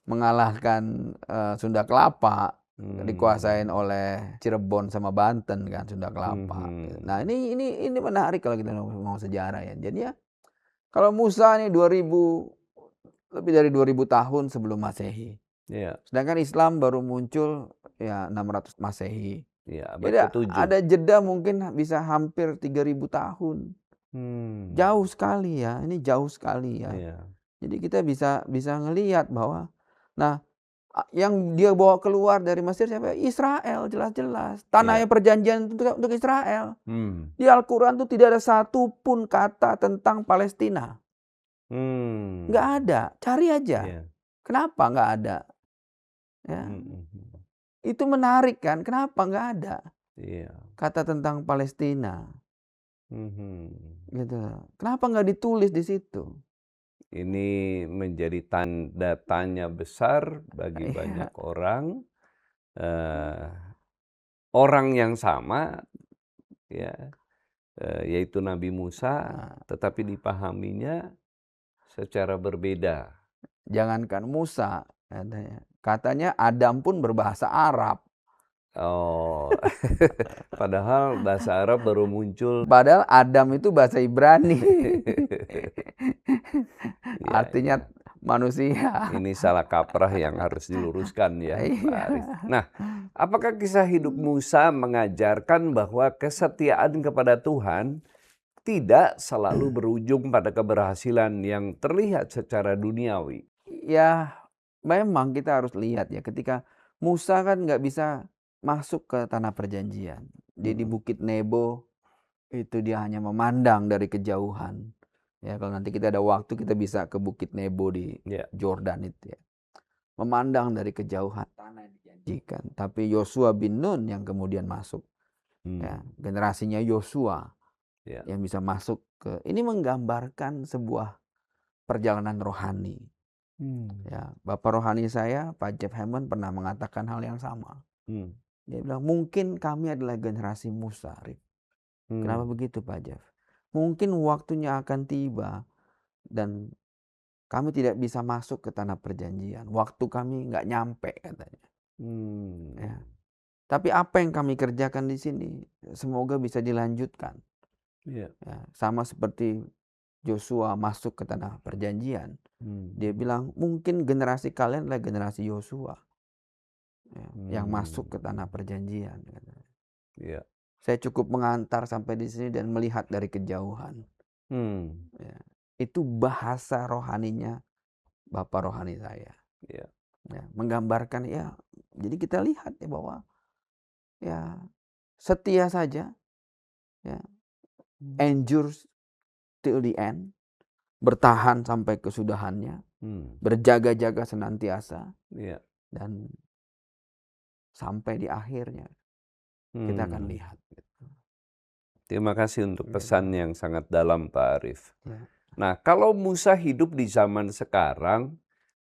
mengalahkan Sunda Kelapa, dikuasain Hmm. oleh Cirebon sama Banten kan Sunda Kelapa. Nah, Hmm. ini menarik kalau kita ngomong sejarah ya. Jadi ya kalau Musa nih lebih dari 2000 tahun sebelum Masehi. Ya. Sedangkan Islam baru muncul ya 600 Masehi. Ya, abad Jadi ke-7. ada jeda mungkin bisa hampir 3000 tahun. Hmm. Jauh sekali ya, ini jauh sekali ya. Iya. Jadi kita bisa ngelihat bahwa nah yang dia bawa keluar dari Mesir siapa? Israel, jelas-jelas. Tanahnya Iya. perjanjian untuk Israel. Hmm. Di Al-Quran tuh tidak ada satupun kata tentang Palestina. Hmm. Nggak ada, cari aja. Iya. Kenapa nggak ada? Ya, Hmm. itu menarik kan? Kenapa nggak ada Iya. kata tentang Palestina? Hmm. Gitu. Kenapa nggak ditulis di situ? Ini menjadi tanda tanya besar bagi Iya, banyak orang. Orang yang sama, ya, yaitu Nabi Musa, nah, tetapi dipahaminya secara berbeda. jangankan Musa, katanya Adam pun berbahasa Arab. Oh, padahal bahasa Arab baru muncul. Padahal Adam itu bahasa Ibrani. Ya, Artinya ya. manusia. Ini salah kaprah yang harus diluruskan ya, Pak Iya. Arif. Nah, apakah kisah hidup Musa mengajarkan bahwa kesetiaan kepada Tuhan tidak selalu berujung pada keberhasilan yang terlihat secara duniawi? Ya, memang kita harus lihat ya, ketika Musa kan nggak bisa masuk ke tanah perjanjian. Dia di Mm-mm. Bukit Nebo, itu dia hanya memandang dari kejauhan. Ya, kalau nanti kita ada waktu kita bisa ke Bukit Nebo di Ya. Jordan itu ya. Memandang dari kejauhan tanah yang dijanjikan. Tapi Yosua bin Nun yang kemudian masuk. Ya, Hmm. generasinya Yosua Ya. yang bisa masuk ke ini menggambarkan sebuah perjalanan rohani. Hmm. Ya, Bapak rohani saya, Pak Jeff Hammond pernah mengatakan hal yang sama. Hmm. Dia bilang, mungkin kami adalah generasi Musa, Rif. Kenapa Hmm. begitu, Pak Jeff? Mungkin waktunya akan tiba dan kami tidak bisa masuk ke tanah perjanjian. Waktu kami nggak nyampe katanya. Hmm. Ya. Tapi apa yang kami kerjakan di sini, semoga bisa dilanjutkan. Ya. Ya, sama seperti Joshua masuk ke tanah perjanjian. Hmm. Dia bilang, mungkin generasi kalian adalah generasi Yosua. Ya, yang masuk ke tanah perjanjian. Ya. Saya cukup mengantar sampai di sini dan melihat dari kejauhan. Hmm. Ya, itu bahasa rohaninya Bapak rohani saya. Ya. Ya, menggambarkan ya. Jadi kita lihat ya bahwa ya setia saja. Ya, endure till the end. Bertahan sampai kesudahannya. Hmm. Berjaga-jaga senantiasa. Ya. Dan sampai di akhirnya. Kita akan Hmm. lihat. Terima kasih untuk Iya, pesan yang sangat dalam, Pak Arif. iya. Nah, kalau Musa hidup di zaman sekarang,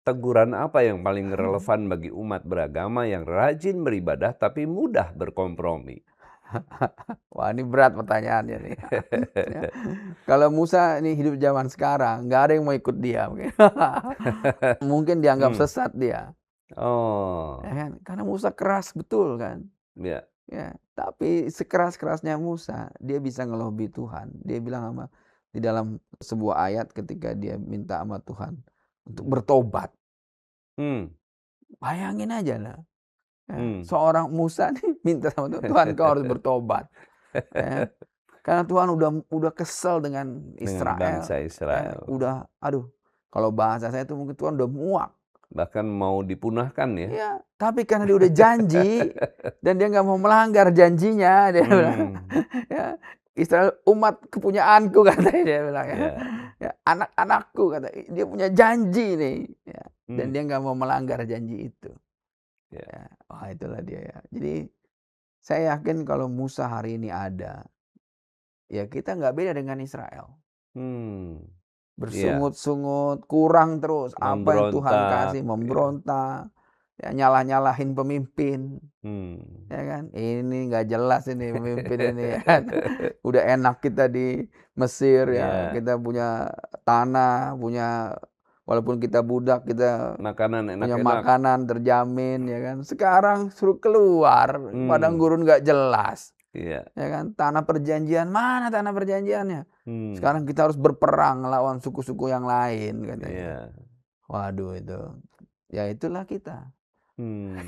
teguran apa yang paling relevan bagi umat beragama yang rajin beribadah tapi mudah berkompromi? Wah, ini berat pertanyaannya nih. Ya. Kalau Musa ini hidup zaman sekarang, nggak ada yang mau ikut dia mungkin. Mungkin dianggap Hmm. sesat dia, ya Oh, kan? Karena Musa keras betul kan. ya. Ya, tapi sekeras-kerasnya Musa, dia bisa ngelobi Tuhan. Dia bilang di dalam sebuah ayat ketika dia minta sama Tuhan untuk bertobat. Hmm. Bayangin aja lah, ya, Hmm. seorang Musa nih minta sama Tuhan, "Tuhan, kau harus bertobat." Ya. Karena Tuhan udah kesel dengan Dengan Israel, bangsa ya, Israel. udah aduh, kalau bahasa saya itu mungkin Tuhan udah muak. Bahkan mau dipunahkan ya. Iya, tapi karena dia udah janji dan dia nggak mau melanggar janjinya, dia bilang, Hmm. ya, Israel umat kepunyaanku katanya dia bilang ya. Ya. Ya, anak-anakku kata, dia punya janji nih, ya, dan Hmm. dia nggak mau melanggar janji itu. Ya. Ya, wah itulah dia ya. Jadi saya yakin kalau Musa hari ini ada, ya kita nggak beda dengan Israel. Hmm. Iya. Bersungut-sungut, kurang terus apa yang Tuhan Memberontak. kasih, Ya. memberontak, ya nyalah-nyalahin pemimpin, Hmm. ya kan. Ini nggak jelas ini pemimpin ini ya kan. Udah enak kita di Mesir ya, Ya. kita punya tanah, walaupun kita budak, kita Makanan punya enak-enak. makanan terjamin ya kan. Sekarang suruh keluar, padang Hmm. gurun nggak jelas. Iya. Ya kan, tanah perjanjian, mana tanah perjanjiannya? Hmm. Sekarang kita harus berperang lawan suku-suku yang lain katanya. Iya. Waduh itu, ya itulah kita. Hmm.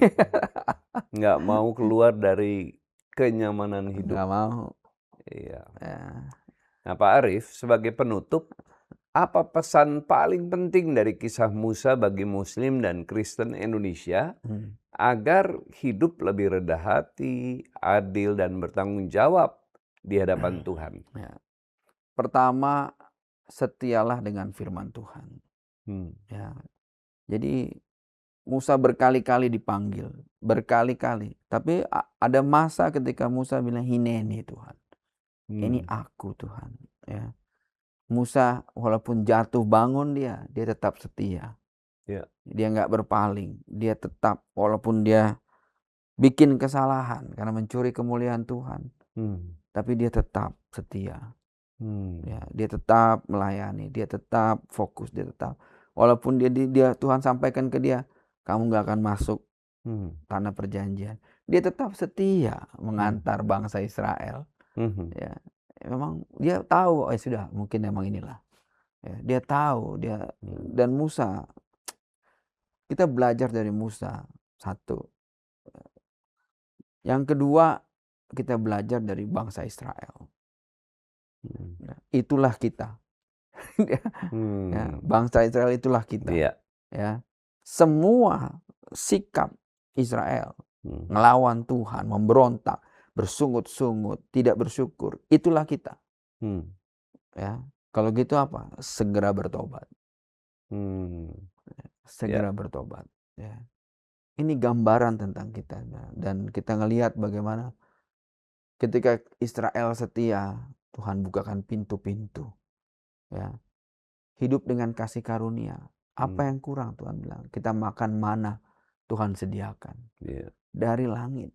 Nggak mau keluar dari kenyamanan hidup. Nggak mau. Iya. Ya. Nah, Pak Arif, sebagai penutup, apa pesan paling penting dari kisah Musa bagi Muslim dan Kristen Indonesia Hmm. agar hidup lebih rendah hati, adil, dan bertanggung jawab di hadapan Tuhan? Ya. Pertama, setialah dengan firman Tuhan. Hmm. Ya. Jadi Musa berkali-kali dipanggil, berkali-kali. Tapi ada masa ketika Musa bilang, "Hineni Tuhan, ini Hmm. aku Tuhan." Ya. Musa walaupun jatuh bangun dia tetap setia. Ya. Dia nggak berpaling, dia tetap walaupun dia bikin kesalahan karena mencuri kemuliaan Tuhan, Hmm. tapi dia tetap setia. Hmm. Ya, dia tetap melayani, dia tetap fokus, dia tetap walaupun dia Tuhan sampaikan ke dia, "Kamu nggak akan masuk Hmm. tanah perjanjian." Dia tetap setia Hmm. mengantar bangsa Israel. Hmm. Ya, memang dia tahu, sudah mungkin memang inilah. Ya, dia tahu Hmm. dan Musa, kita belajar dari Musa satu. Yang kedua, kita belajar dari bangsa Israel. Hmm. Ya, itulah kita. Ya, Hmm. bangsa Israel itulah kita. Iya. Ya, semua sikap Israel Hmm. ngelawan Tuhan, memberontak, bersungut-sungut, tidak bersyukur, itulah kita. Hmm. Ya, kalau gitu apa? Segera bertobat. Hmm. Ya. Segera bertobat. Ya. Ini gambaran tentang kita dan kita ngelihat bagaimana ketika Israel setia, Tuhan bukakan pintu-pintu. Ya, hidup dengan kasih karunia. Hmm. Apa yang kurang Tuhan bilang? Kita makan mana Tuhan sediakan. Iya. Dari langit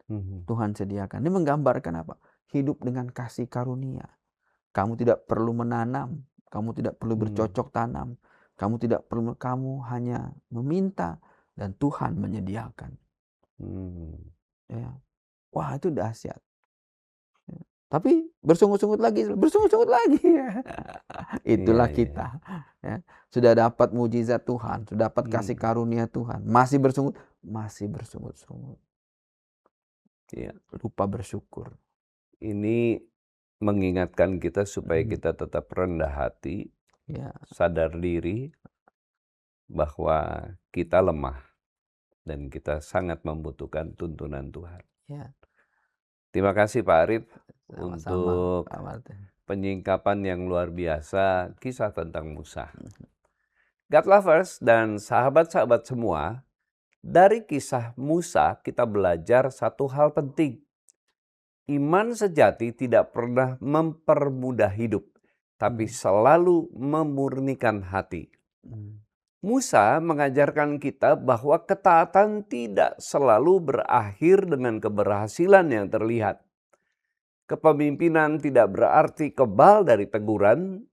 Hmm. Tuhan sediakan. Ini menggambarkan apa? Hidup dengan kasih karunia. Kamu tidak perlu menanam, kamu tidak perlu Hmm. bercocok tanam, kamu hanya meminta dan Tuhan menyediakan. Hmm. Ya. Wah, itu dahsyat. Ya. Tapi bersungut-sungut lagi. Iya, Itulah iya. kita. Ya. Sudah dapat mujizat Tuhan, sudah dapat kasih Hmm. karunia Tuhan, masih bersungut-sungut. Iya. Lupa bersyukur. Ini mengingatkan kita supaya Mhm. kita tetap rendah hati, Ya, sadar diri bahwa kita lemah dan kita sangat membutuhkan tuntunan Tuhan. ya, Terima kasih Pak Arif sama-sama untuk Pak Martin. penyingkapan yang luar biasa kisah tentang Musa. God lovers dan sahabat-sahabat semua, dari kisah Musa kita belajar satu hal penting. iman sejati tidak pernah mempermudah hidup, tapi selalu memurnikan hati. Musa mengajarkan kita bahwa ketaatan tidak selalu berakhir dengan keberhasilan yang terlihat. Kepemimpinan tidak berarti kebal dari teguran,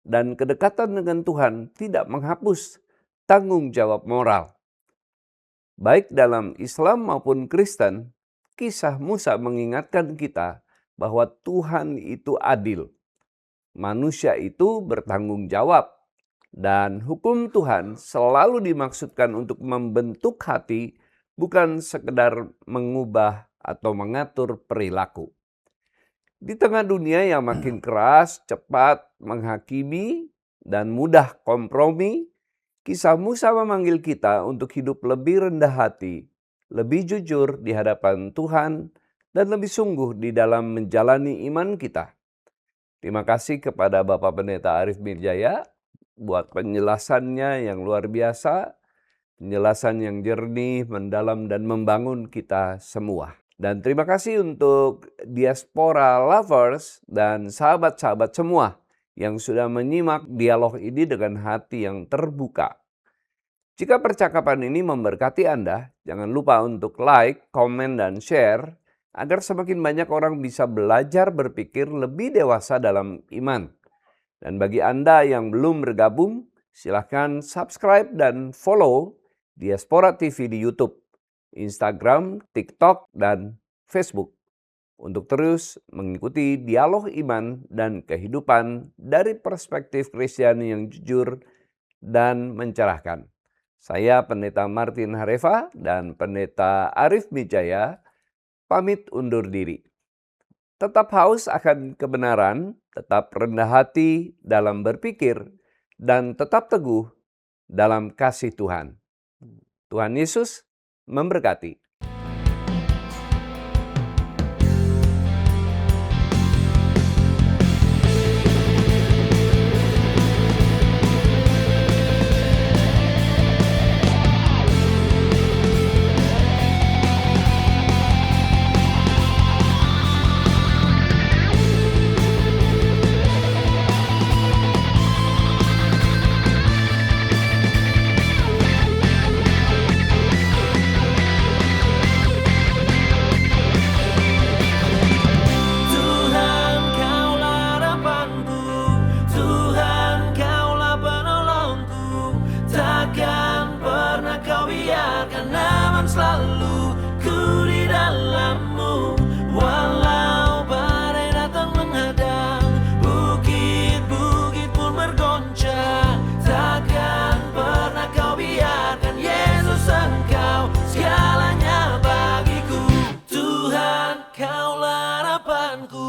dan kedekatan dengan Tuhan tidak menghapus tanggung jawab moral. Baik dalam Islam maupun Kristen, kisah Musa mengingatkan kita bahwa Tuhan itu adil. Manusia itu bertanggung jawab. Dan hukum Tuhan selalu dimaksudkan untuk membentuk hati, bukan sekedar mengubah atau mengatur perilaku. Di tengah dunia yang makin keras, cepat menghakimi, dan mudah kompromi, kisah Musa memanggil kita untuk hidup lebih rendah hati, lebih jujur di hadapan Tuhan, dan lebih sungguh di dalam menjalani iman kita. Terima kasih kepada Bapak Pendeta Arif Mirjaya buat penjelasannya yang luar biasa, penjelasan yang jernih, mendalam, dan membangun kita semua. Dan terima kasih untuk Diaspora Lovers dan sahabat-sahabat semua yang sudah menyimak dialog ini dengan hati yang terbuka. Jika percakapan ini memberkati Anda, jangan lupa untuk like, komen, dan share agar semakin banyak orang bisa belajar berpikir lebih dewasa dalam iman. Dan bagi Anda yang belum bergabung, silakan subscribe dan follow Diaspora TV di YouTube, Instagram, TikTok, dan Facebook untuk terus mengikuti dialog iman dan kehidupan dari perspektif Kristiani yang jujur dan mencerahkan. Saya Pendeta Martin Harefa dan Pendeta Arif Mijaya pamit undur diri. Tetap haus akan kebenaran, tetap rendah hati dalam berpikir, dan tetap teguh dalam kasih Tuhan. Tuhan Yesus memberkati. Selalu ku di dalammu, walau badai datang menghadang, bukit-bukit pun bergoncang, takkan pernah kau biarkan. Yesus, Engkau segalanya bagiku. Tuhan, Kaulah harapanku.